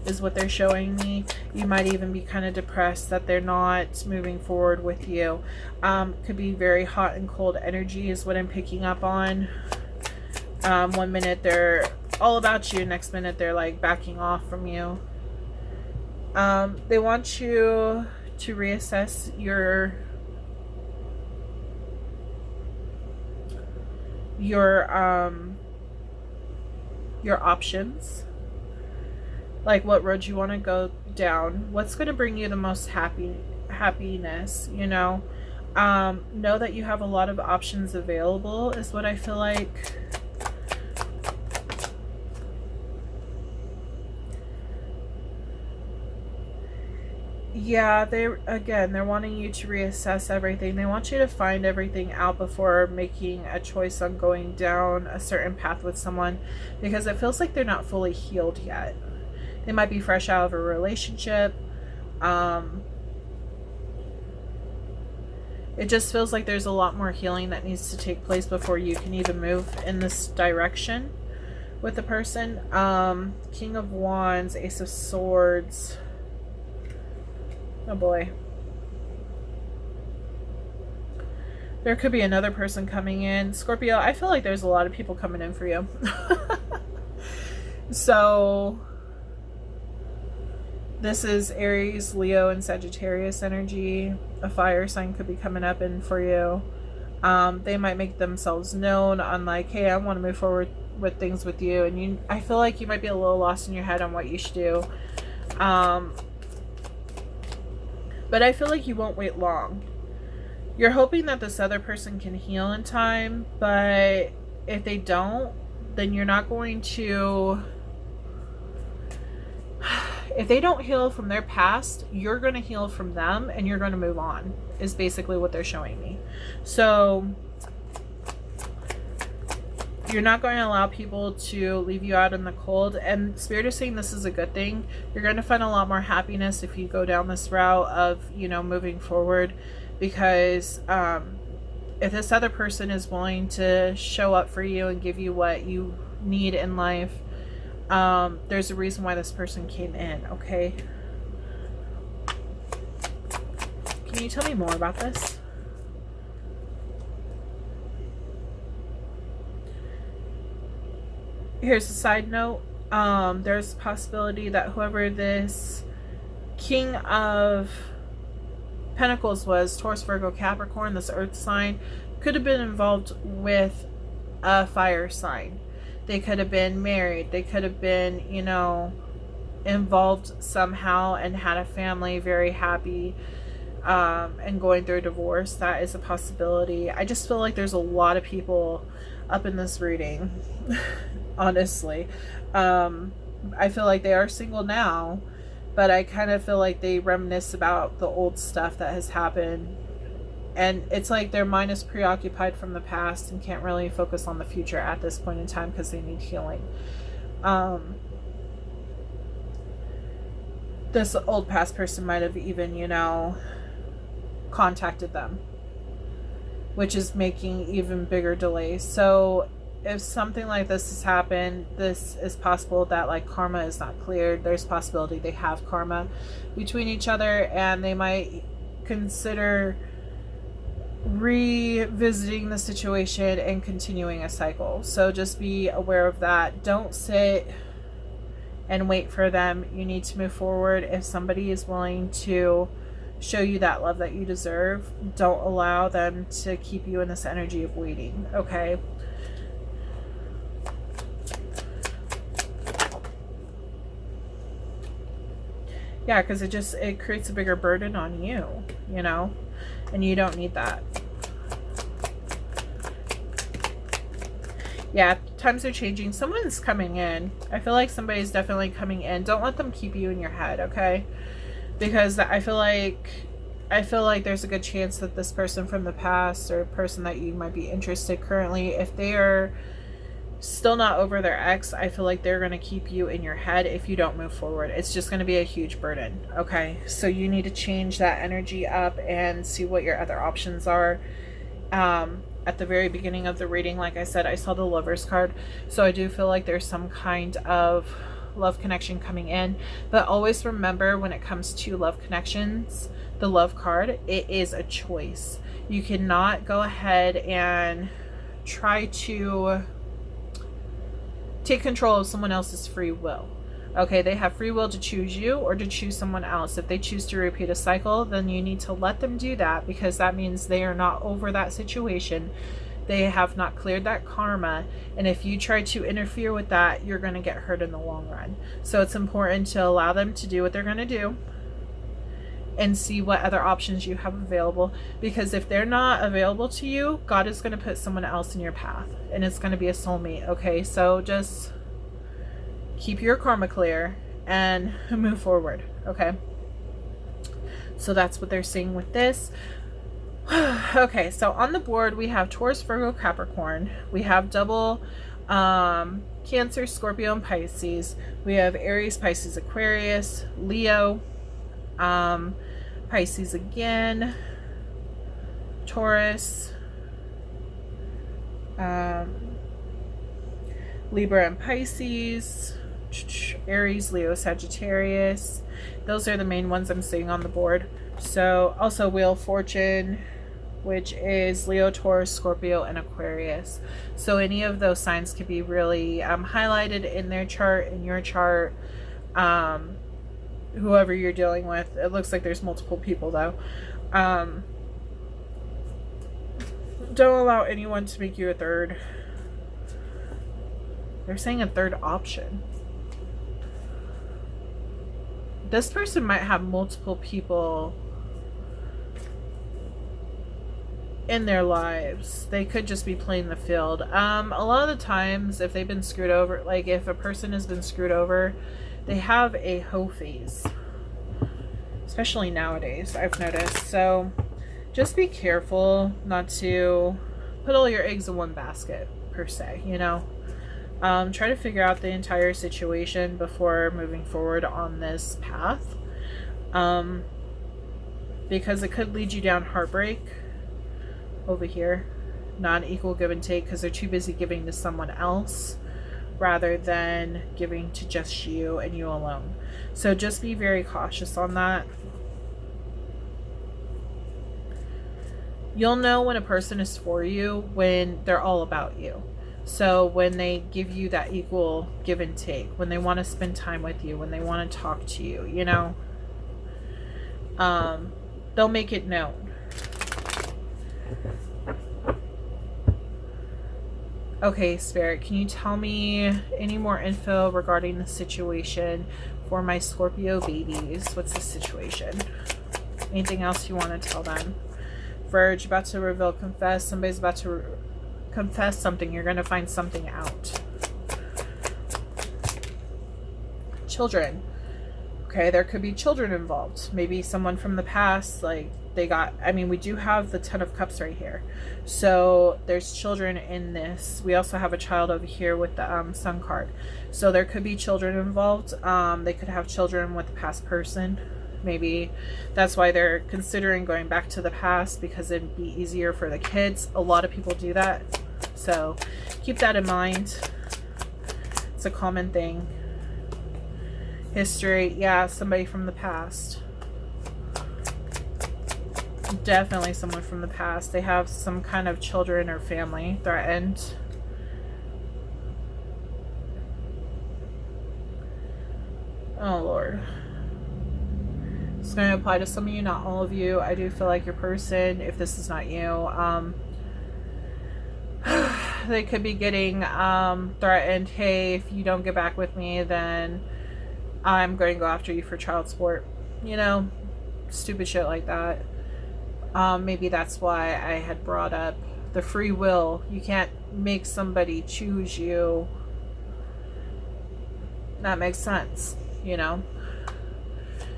is what they're showing me. You might even be kind of depressed that they're not moving forward with you. Could be very hot and cold energy is what I'm picking up on. 1 minute they're all about you, next minute they're like backing off from you. They want you to reassess your options, like what road you want to go down, what's going to bring you the most happiness, you know. Know that you have a lot of options available, is what I feel like. Yeah, they're wanting you to reassess everything. They want you to find everything out before making a choice on going down a certain path with someone, because it feels like they're not fully healed yet. They might be fresh out of a relationship. It just feels like there's a lot more healing that needs to take place before you can even move in this direction with the person. King of Wands, Ace of Swords. Oh boy. There could be another person coming in. Scorpio, I feel like there's a lot of people coming in for you. So this is Aries, Leo, and Sagittarius energy. A fire sign could be coming up in for you. They might make themselves known on like, hey, I want to move forward with things with you. And I feel like you might be a little lost in your head on what you should do. But I feel like you won't wait long. You're hoping that this other person can heal in time, but if they don't, then you're not going to... If they don't heal from their past, you're going to heal from them and you're going to move on, is basically what they're showing me. So you're not going to allow people to leave you out in the cold. And Spirit is saying this is a good thing. You're going to find a lot more happiness if you go down this route of, you know, moving forward. Because if this other person is willing to show up for you and give you what you need in life, there's a reason why this person came in, okay? Can you tell me more about this? Here's a side note. There's a possibility that whoever this King of Pentacles was, Taurus, Virgo, Capricorn, this earth sign, could have been involved with a fire sign. They could have been married. They could have been, you know, involved somehow and had a family, very happy, and going through a divorce. That is a possibility. I just feel like there's a lot of people up in this reading, honestly. I feel like they are single now, but I kind of feel like they reminisce about the old stuff that has happened. And it's like their mind is preoccupied from the past and can't really focus on the future at this point in time because they need healing. This old past person might have even, you know, contacted them, which is making even bigger delays. So if something like this has happened, this is possible that like karma is not cleared. There's a possibility they have karma between each other and they might consider revisiting the situation and continuing a cycle. So just be aware of that. Don't sit and wait for them. You need to move forward. If somebody is willing to show you that love that you deserve, don't allow them to keep you in this energy of waiting, okay? Yeah, because it creates a bigger burden on you, you know, and you don't need that. Yeah, times are changing. Someone's coming in. I feel like somebody's definitely coming in. Don't let them keep you in your head, okay? Because I feel like there's a good chance that this person from the past or person that you might be interested currently, if they are still not over their ex, I feel like they're going to keep you in your head if you don't move forward. It's just going to be a huge burden, okay? So you need to change that energy up and see what your other options are. At the very beginning of the reading, like I said, I saw the Lover's card, so I do feel like there's some kind of love connection coming in. But always remember, when it comes to love connections, the Love card, it is a choice. You cannot go ahead and try to take control of someone else's free will. Okay, they have free will to choose you or to choose someone else. If they choose to repeat a cycle, then you need to let them do that, because that means they are not over that situation. They have not cleared that karma. And if you try to interfere with that, you're going to get hurt in the long run. So it's important to allow them to do what they're going to do and see what other options you have available. Because if they're not available to you, God is going to put someone else in your path, and it's going to be a soulmate. Okay, so just keep your karma clear and move forward, okay? So that's what they're seeing with this. Okay, so on the board we have Taurus, Virgo, Capricorn. We have double Cancer, Scorpio, and Pisces. We have Aries, Pisces, Aquarius, Leo, Pisces again, Taurus, Libra and Pisces, Aries, Leo, Sagittarius. Those are the main ones I'm seeing on the board. So also Wheel of Fortune, which is Leo, Taurus, Scorpio, and Aquarius. So any of those signs could be really highlighted in their chart, in your chart, whoever you're dealing with. It looks like there's multiple people though. Don't allow anyone to make you a third. They're saying a third option. This person might have multiple people in their lives. They could just be playing the field. A lot of the times, if they've been screwed over, like if a person has been screwed over, they have a hoe phase. Especially nowadays, I've noticed. So just be careful not to put all your eggs in one basket, per se, you know. Try to figure out the entire situation before moving forward on this path. Because it could lead you down heartbreak over here. Non-equal give and take, because they're too busy giving to someone else rather than giving to just you and you alone. So just be very cautious on that. You'll know when a person is for you when they're all about you. So when they give you that equal give and take, when they want to spend time with you, when they want to talk to you, you know, they'll make it known. Okay, Spirit, can you tell me any more info regarding the situation for my Scorpio babies? What's the situation? Anything else you want to tell them? Verge, about to reveal, confess. Somebody's about to confess something. You're going to find something out. Children. Okay, there could be children involved. Maybe someone from the past, like they got, I mean, we do have the Ten of Cups right here. So there's children in this. We also have a child over here with the Sun card. So there could be children involved. They could have children with the past person. Maybe that's why they're considering going back to the past, because it'd be easier for the kids. A lot of people do that. So keep that in mind. It's a common thing. History, yeah, somebody from the past. Definitely someone from the past. They have some kind of children or family threatened. Oh, Lord. It's going to apply to some of you, not all of you. I do feel like your person, if this is not you, they could be getting threatened. Hey, if you don't get back with me, then I'm going to go after you for child support. You know, stupid shit like that. Maybe that's why I had brought up the free will. You can't make somebody choose you. That makes sense, you know.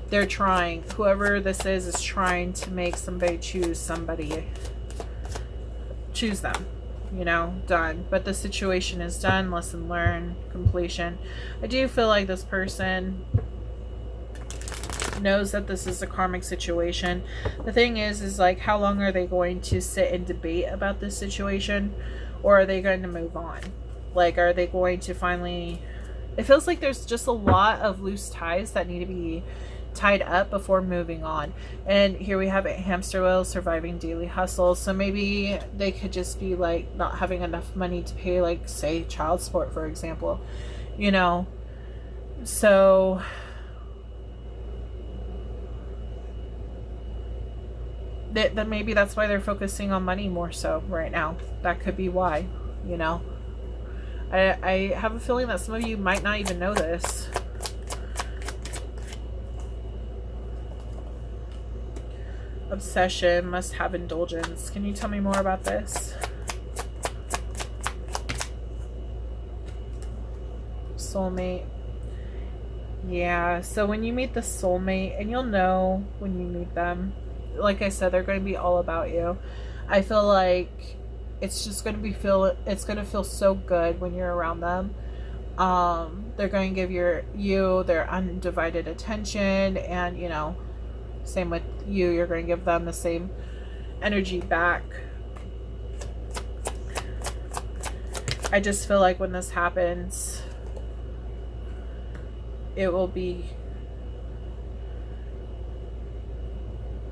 They're trying, whoever this is trying to make somebody choose somebody. Choose them, you know, done. But the situation is done, lesson learned, completion. I do feel like this person knows that this is a karmic situation. The thing is like, how long are they going to sit and debate about this situation? Or are they going to move on? Like, are they going to finally... It feels like there's just a lot of loose ties that need to be tied up before moving on. And here we have a hamster wheel, surviving daily hustle. So maybe they could just be like not having enough money to pay, like, say, child support, for example, you know. So that maybe that's why they're focusing on money more so right now. That could be why, you know. I have a feeling that some of you might not even know this. Obsession, must have indulgence. Can you tell me more about this? Soulmate. Yeah, so when you meet the soulmate, and you'll know when you meet them, like I said, they're going to be all about you. I feel like it's just going to be it's going to feel so good when you're around them. They're going to give you their undivided attention, and, you know, same with you, you're going to give them the same energy back. I just feel like when this happens, it will be,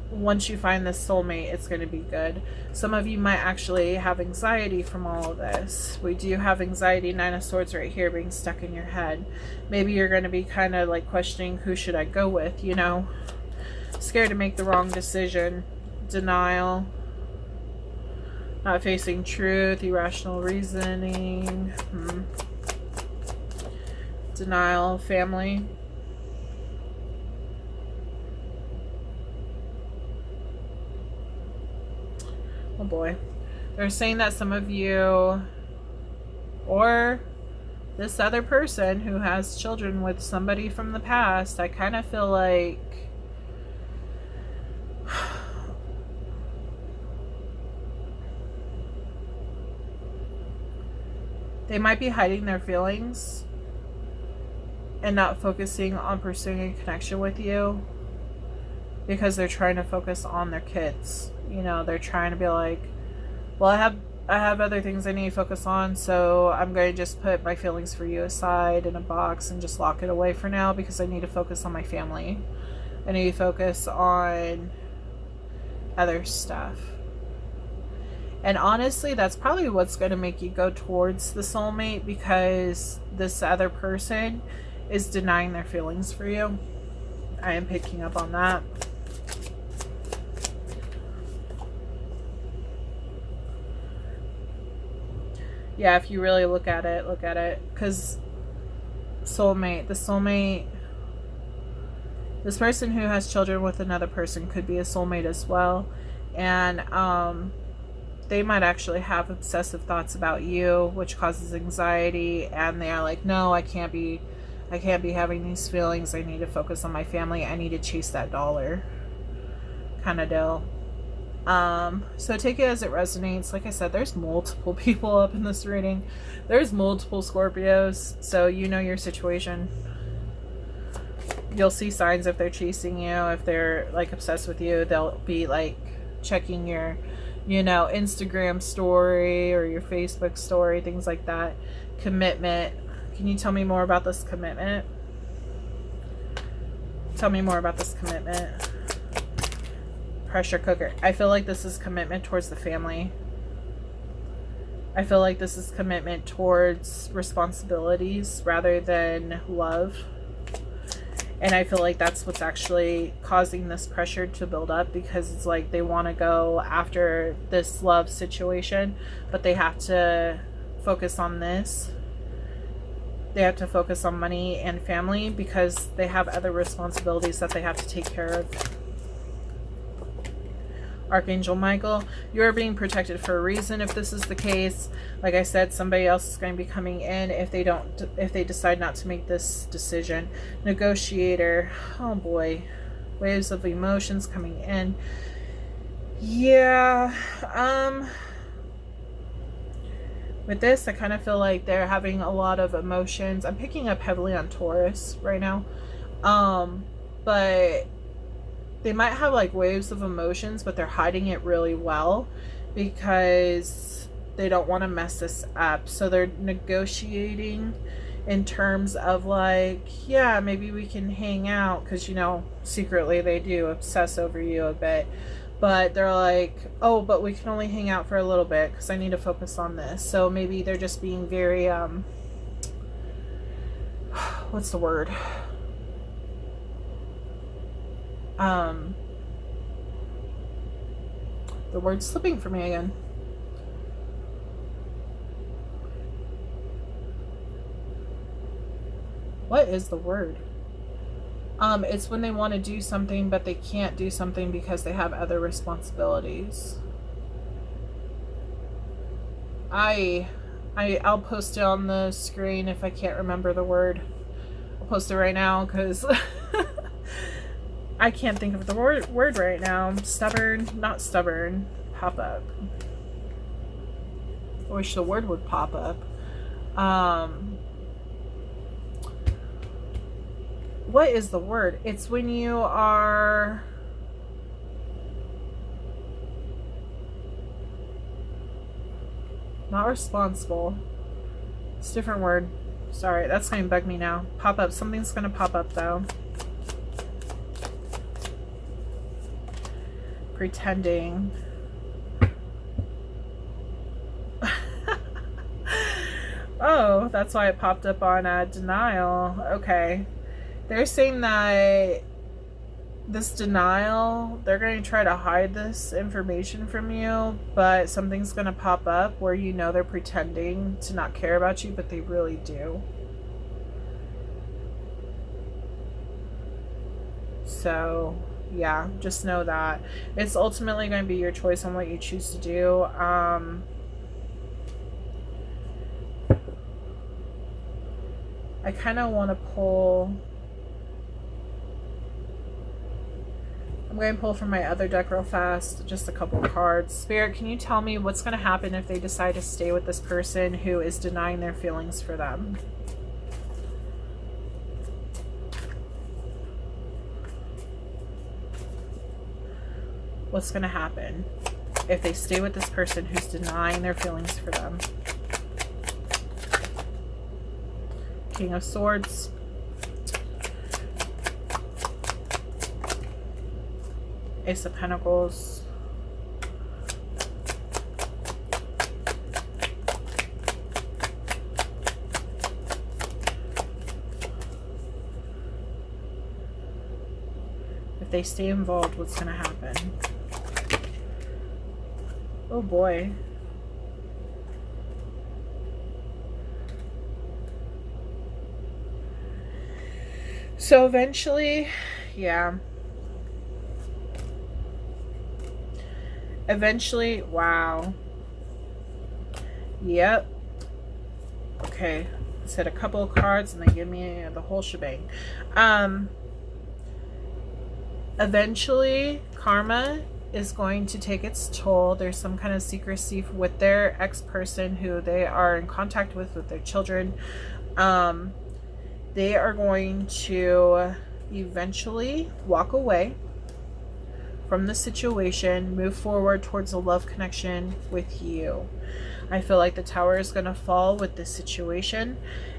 once you find this soulmate, it's going to be good. Some of you might actually have anxiety from all of this. We do have anxiety, 9 of Swords right here being stuck in your head. Maybe you're going to be kind of like questioning, who should I go with, you know? Scared to make the wrong decision. Denial. Not facing truth. Irrational reasoning. Denial. Family. Oh boy. They're saying that some of you, or this other person who has children with somebody from the past, I kind of feel like they might be hiding their feelings and not focusing on pursuing a connection with you because they're trying to focus on their kids. You know, they're trying to be like, well, I have other things I need to focus on, so I'm going to just put my feelings for you aside in a box and just lock it away for now because I need to focus on my family. I need to focus on other stuff. And honestly, that's probably what's going to make you go towards the soulmate, because this other person is denying their feelings for you. I am picking up on that. Yeah, if you really look at it, because the soulmate, this person who has children with another person could be a soulmate as well. And they might actually have obsessive thoughts about you, which causes anxiety, and they are like, no, I can't be having these feelings. I need to focus on my family. I need to chase that dollar kind of deal. So take it as it resonates. Like I said, there's multiple people up in this reading. There's multiple Scorpios, so you know your situation. You'll see signs if they're chasing you, if they're like obsessed with you. They'll be like checking your, you know, Instagram story or your Facebook story, things like that. Commitment. Can you tell me more about this commitment? Tell me more about this commitment. Pressure cooker. I feel like this is commitment towards the family. I feel like this is commitment towards responsibilities rather than love. And I feel like that's what's actually causing this pressure to build up, because it's like they want to go after this love situation, but they have to focus on this. They have to focus on money and family because they have other responsibilities that they have to take care of. Archangel Michael, you are being protected for a reason if this is the case. Like I said, somebody else is going to be coming in if they decide not to make this decision. Negotiator. Oh boy. Waves of emotions coming in. Yeah. With this, I kind of feel like they're having a lot of emotions. I'm picking up heavily on Taurus right now. But they might have like waves of emotions, but they're hiding it really well because they don't want to mess this up. So they're negotiating in terms of like, yeah, maybe we can hang out, because, you know, secretly they do obsess over you a bit. But they're like, oh, but we can only hang out for a little bit because I need to focus on this. So maybe they're just being very, what's the word? The word's slipping for me again. What is the word? It's when they want to do something, but they can't do something because they have other responsibilities. I'll post it on the screen if I can't remember the word. I'll post it right now because I can't think of the word right now. Stubborn, not stubborn. Pop up. I wish the word would pop up. What is the word? It's when you are not responsible. It's a different word. Sorry, that's going to bug me now. Pop up. Something's going to pop up though. Pretending. Oh, that's why it popped up on denial. Okay. They're saying that this denial, they're going to try to hide this information from you, but something's going to pop up where you know they're pretending to not care about you, but they really do. So, yeah, just know that. It's ultimately going to be your choice on what you choose to do. I kind of want to pull... I'm going to pull from my other deck real fast, just a couple of cards. Spirit, can you tell me what's going to happen if they decide to stay with this person who is denying their feelings for them? What's going to happen if they stay with this person who's denying their feelings for them? King of Swords. Ace of Pentacles. If they stay involved, what's going to happen? Oh boy. So eventually, yeah. Eventually, wow. Yep. Okay. Let's hit a couple of cards and they give me the whole shebang. Eventually, karma is going to take its toll. There's some kind of secrecy with their ex-person who they are in contact with their children. They are going to eventually walk away from the situation, move forward towards a love connection with you. I feel like the tower is going to fall with this situation,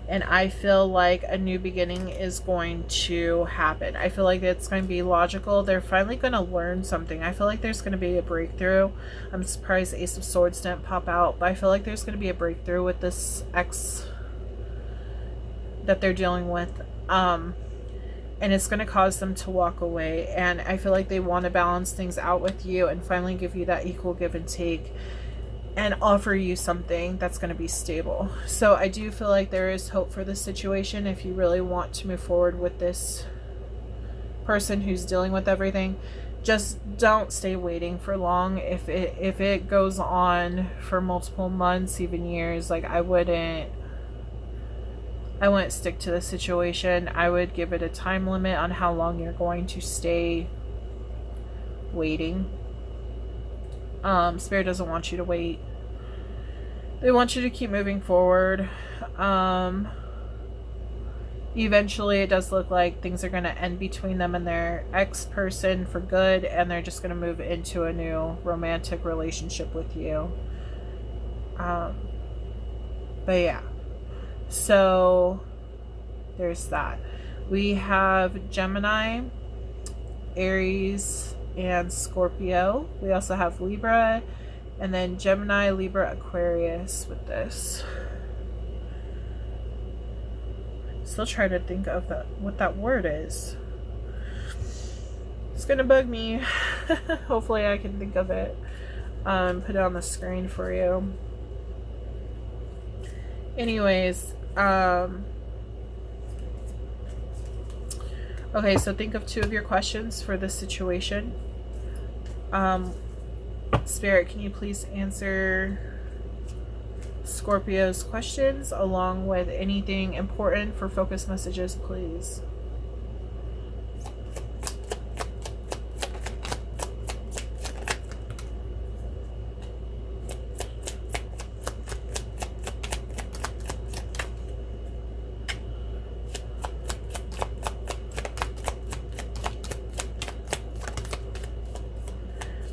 and I feel like a new beginning is going to happen. I feel like it's going to be logical. They're finally going to learn something. I feel like there's going to be a breakthrough. I'm surprised Ace of Swords didn't pop out, but I feel like there's going to be a breakthrough with this ex that they're dealing with. And it's going to cause them to walk away. And I feel like they want to balance things out with you and finally give you that equal give and take and offer you something that's going to be stable. So I do feel like there is hope for this situation if you really want to move forward with this person who's dealing with everything. Just don't stay waiting for long. If it goes on for multiple months, even years, like I wouldn't stick to the situation. I would give it a time limit on how long you're going to stay waiting. Spirit doesn't want you to wait. They want you to keep moving forward. Eventually it does look like things are going to end between them and their ex-person for good, and they're just going to move into a new romantic relationship with you. But yeah. So there's that. We have Gemini, Aries, and Scorpio. We also have Libra, and then Gemini, Libra, Aquarius with this. Still trying to think of what that word is. It's gonna bug me. Hopefully I can think of it. Put it on the screen for you. Anyways, okay, so think of 2 of your questions for this situation. Spirit, can you please answer Scorpio's questions along with anything important for focus messages, please?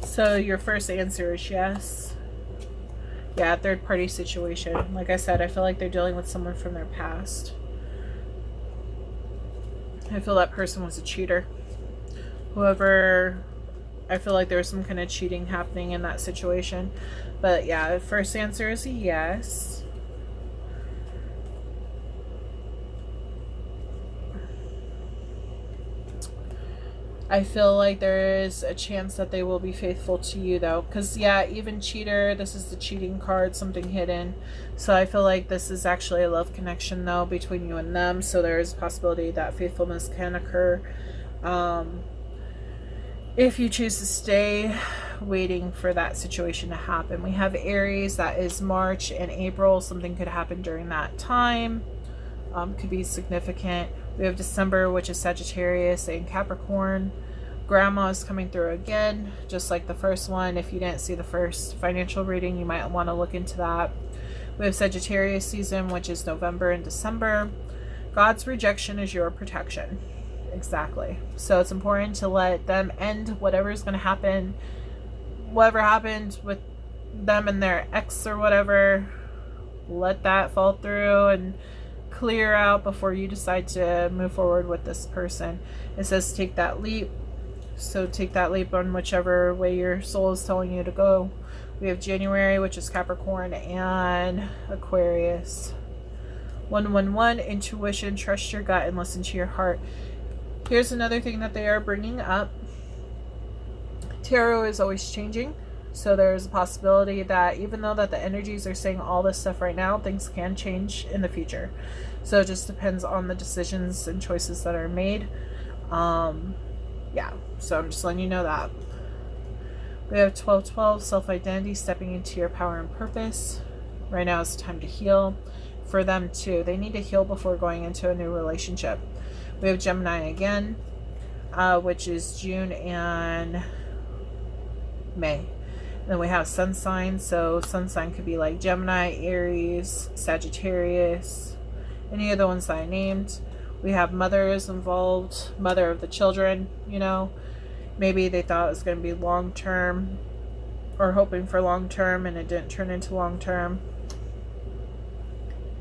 So your first answer is yes. Yeah, third party situation. Like I said, I feel like they're dealing with someone from their past. I feel that person was a cheater. Whoever, I feel like there was some kind of cheating happening in that situation. But yeah, first answer is a yes. I feel like there is a chance that they will be faithful to you, though. Because, yeah, even cheater, this is the cheating card, something hidden. So I feel like this is actually a love connection, though, between you and them. So there is a possibility that faithfulness can occur. If you choose to stay waiting for that situation to happen. We have Aries, that is March and April. Something could happen during that time. Could be significant. We have December, which is Sagittarius and Capricorn. Grandma is coming through again, just like the first one. If you didn't see the first financial reading, you might want to look into that. We have Sagittarius season, which is November and December. God's rejection is your protection. Exactly. So it's important to let them end whatever is going to happen. Whatever happened with them and their ex or whatever, let that fall through and clear out before you decide to move forward with this person. It says take that leap. So take that leap on whichever way your soul is telling you to go. We have January, which is Capricorn and Aquarius. 111, intuition, trust your gut and listen to your heart. Here's another thing that they are bringing up. Tarot is always changing. So there's a possibility that even though that the energies are saying all this stuff right now, things can change in the future. So it just depends on the decisions and choices that are made. Yeah, so I'm just letting you know that. We have 1212, self-identity, stepping into your power and purpose. Right now is the time to heal. For them too, they need to heal before going into a new relationship. We have Gemini again, which is June and May. Then we have sun sign. So sun sign could be like Gemini, Aries, Sagittarius, any of the ones that I named. We have mothers involved, mother of the children, you know. Maybe they thought it was going to be long term or hoping for long term and it didn't turn into long term.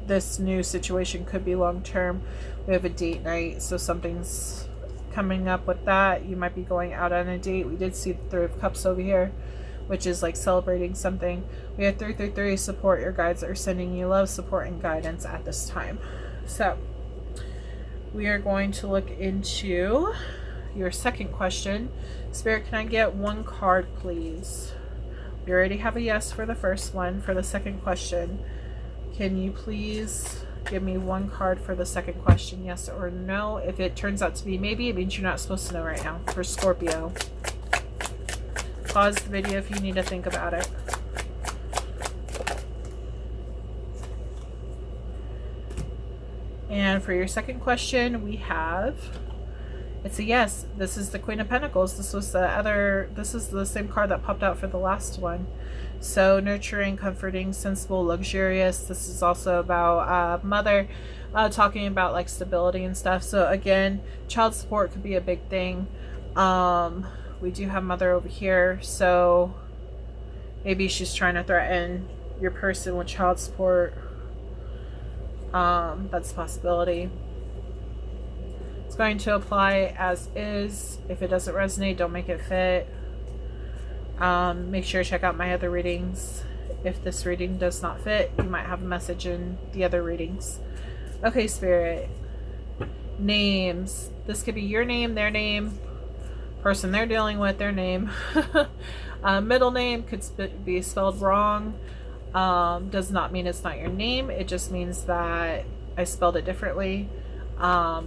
This new situation could be long term. We have a date night, so something's coming up with that. You might be going out on a date. We did see the Three of Cups over here, which is like celebrating something. We have 333, support your guides that are sending you love, support, and guidance at this time. So we are going to look into your second question. Spirit, can I get one card, please? We already have a yes for the first one. For the second question, can you please give me one card for the second question, yes or no? If it turns out to be maybe, it means you're not supposed to know right now. For Scorpio, pause the video if you need to think about it. And for your second question, we have, it's a yes. This is the Queen of Pentacles. This is the same card that popped out for the last one. So nurturing, comforting, sensible, luxurious. This is also about mother, talking about like stability and stuff. So again, child support could be a big thing. We do have mother over here, so maybe she's trying to threaten your person with child support. That's a possibility. It's going to apply as is. If it doesn't resonate, don't make it fit. Make sure to check out my other readings. If this reading does not fit, you might have a message in the other readings. Okay, Spirit. Names. This could be your name, their name, person they're dealing with, their name. Middle name could be spelled wrong. Does not mean it's not your name. It just means that I spelled it differently.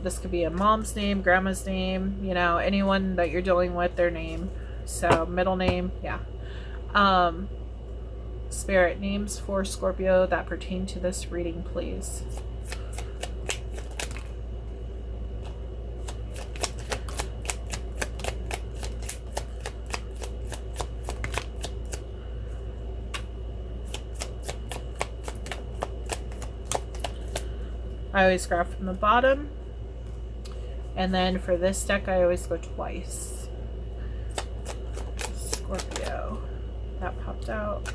This could be a mom's name, grandma's name, you know, anyone that you're dealing with, their name. So middle name, yeah. Spirit, names for Scorpio that pertain to this reading, please. I always grab from the bottom, and then for this deck I always go twice. Scorpio, that popped out.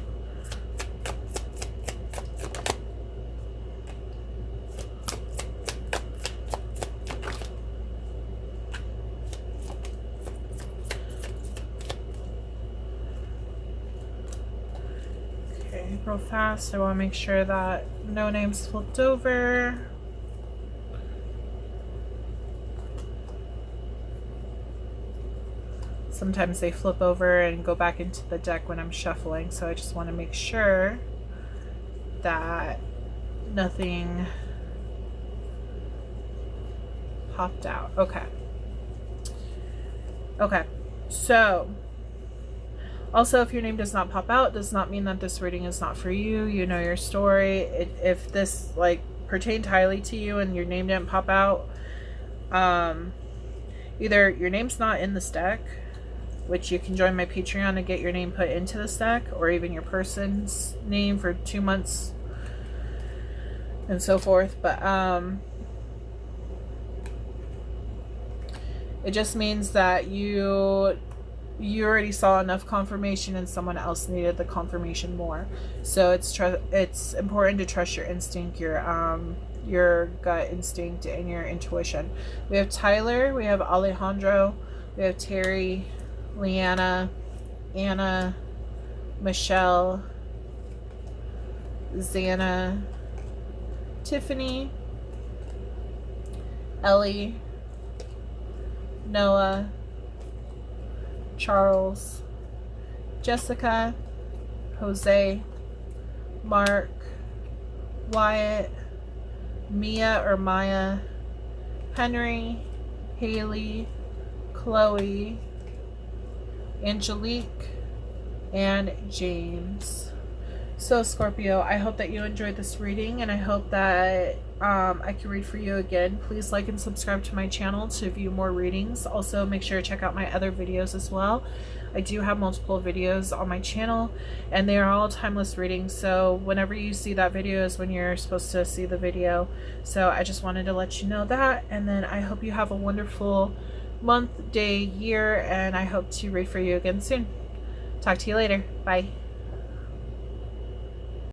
real fast. I want to make sure that no names flipped over. Sometimes they flip over and go back into the deck when I'm shuffling, so I just want to make sure that nothing popped out. Okay. Okay. So, also, if your name does not pop out, does not mean that this reading is not for you. You know your story. If this like pertained highly to you and your name didn't pop out, either your name's not in this deck, which you can join my Patreon to get your name put into this deck, or even your person's name for 2 months and so forth. But it just means that you already saw enough confirmation and someone else needed the confirmation more. So it's important to trust your instinct, your gut instinct and your intuition. We have Tyler, we have Alejandro, we have Terry, Leanna, Anna, Michelle, Xana, Tiffany, Ellie, Noah, Charles, Jessica, Jose, Mark, Wyatt, Mia or Maya, Henry, Haley, Chloe, Angelique, and James. So Scorpio, I hope that you enjoyed this reading, and I hope that I can read for you again. Please like and subscribe to my channel to view more readings. Also, make sure to check out my other videos as well. I do have multiple videos on my channel, and they are all timeless readings, so whenever you see that video is when you're supposed to see the video. So I just wanted to let you know that, and then I hope you have a wonderful month, day, year, and I hope to read for you again soon. Talk to you later. Bye.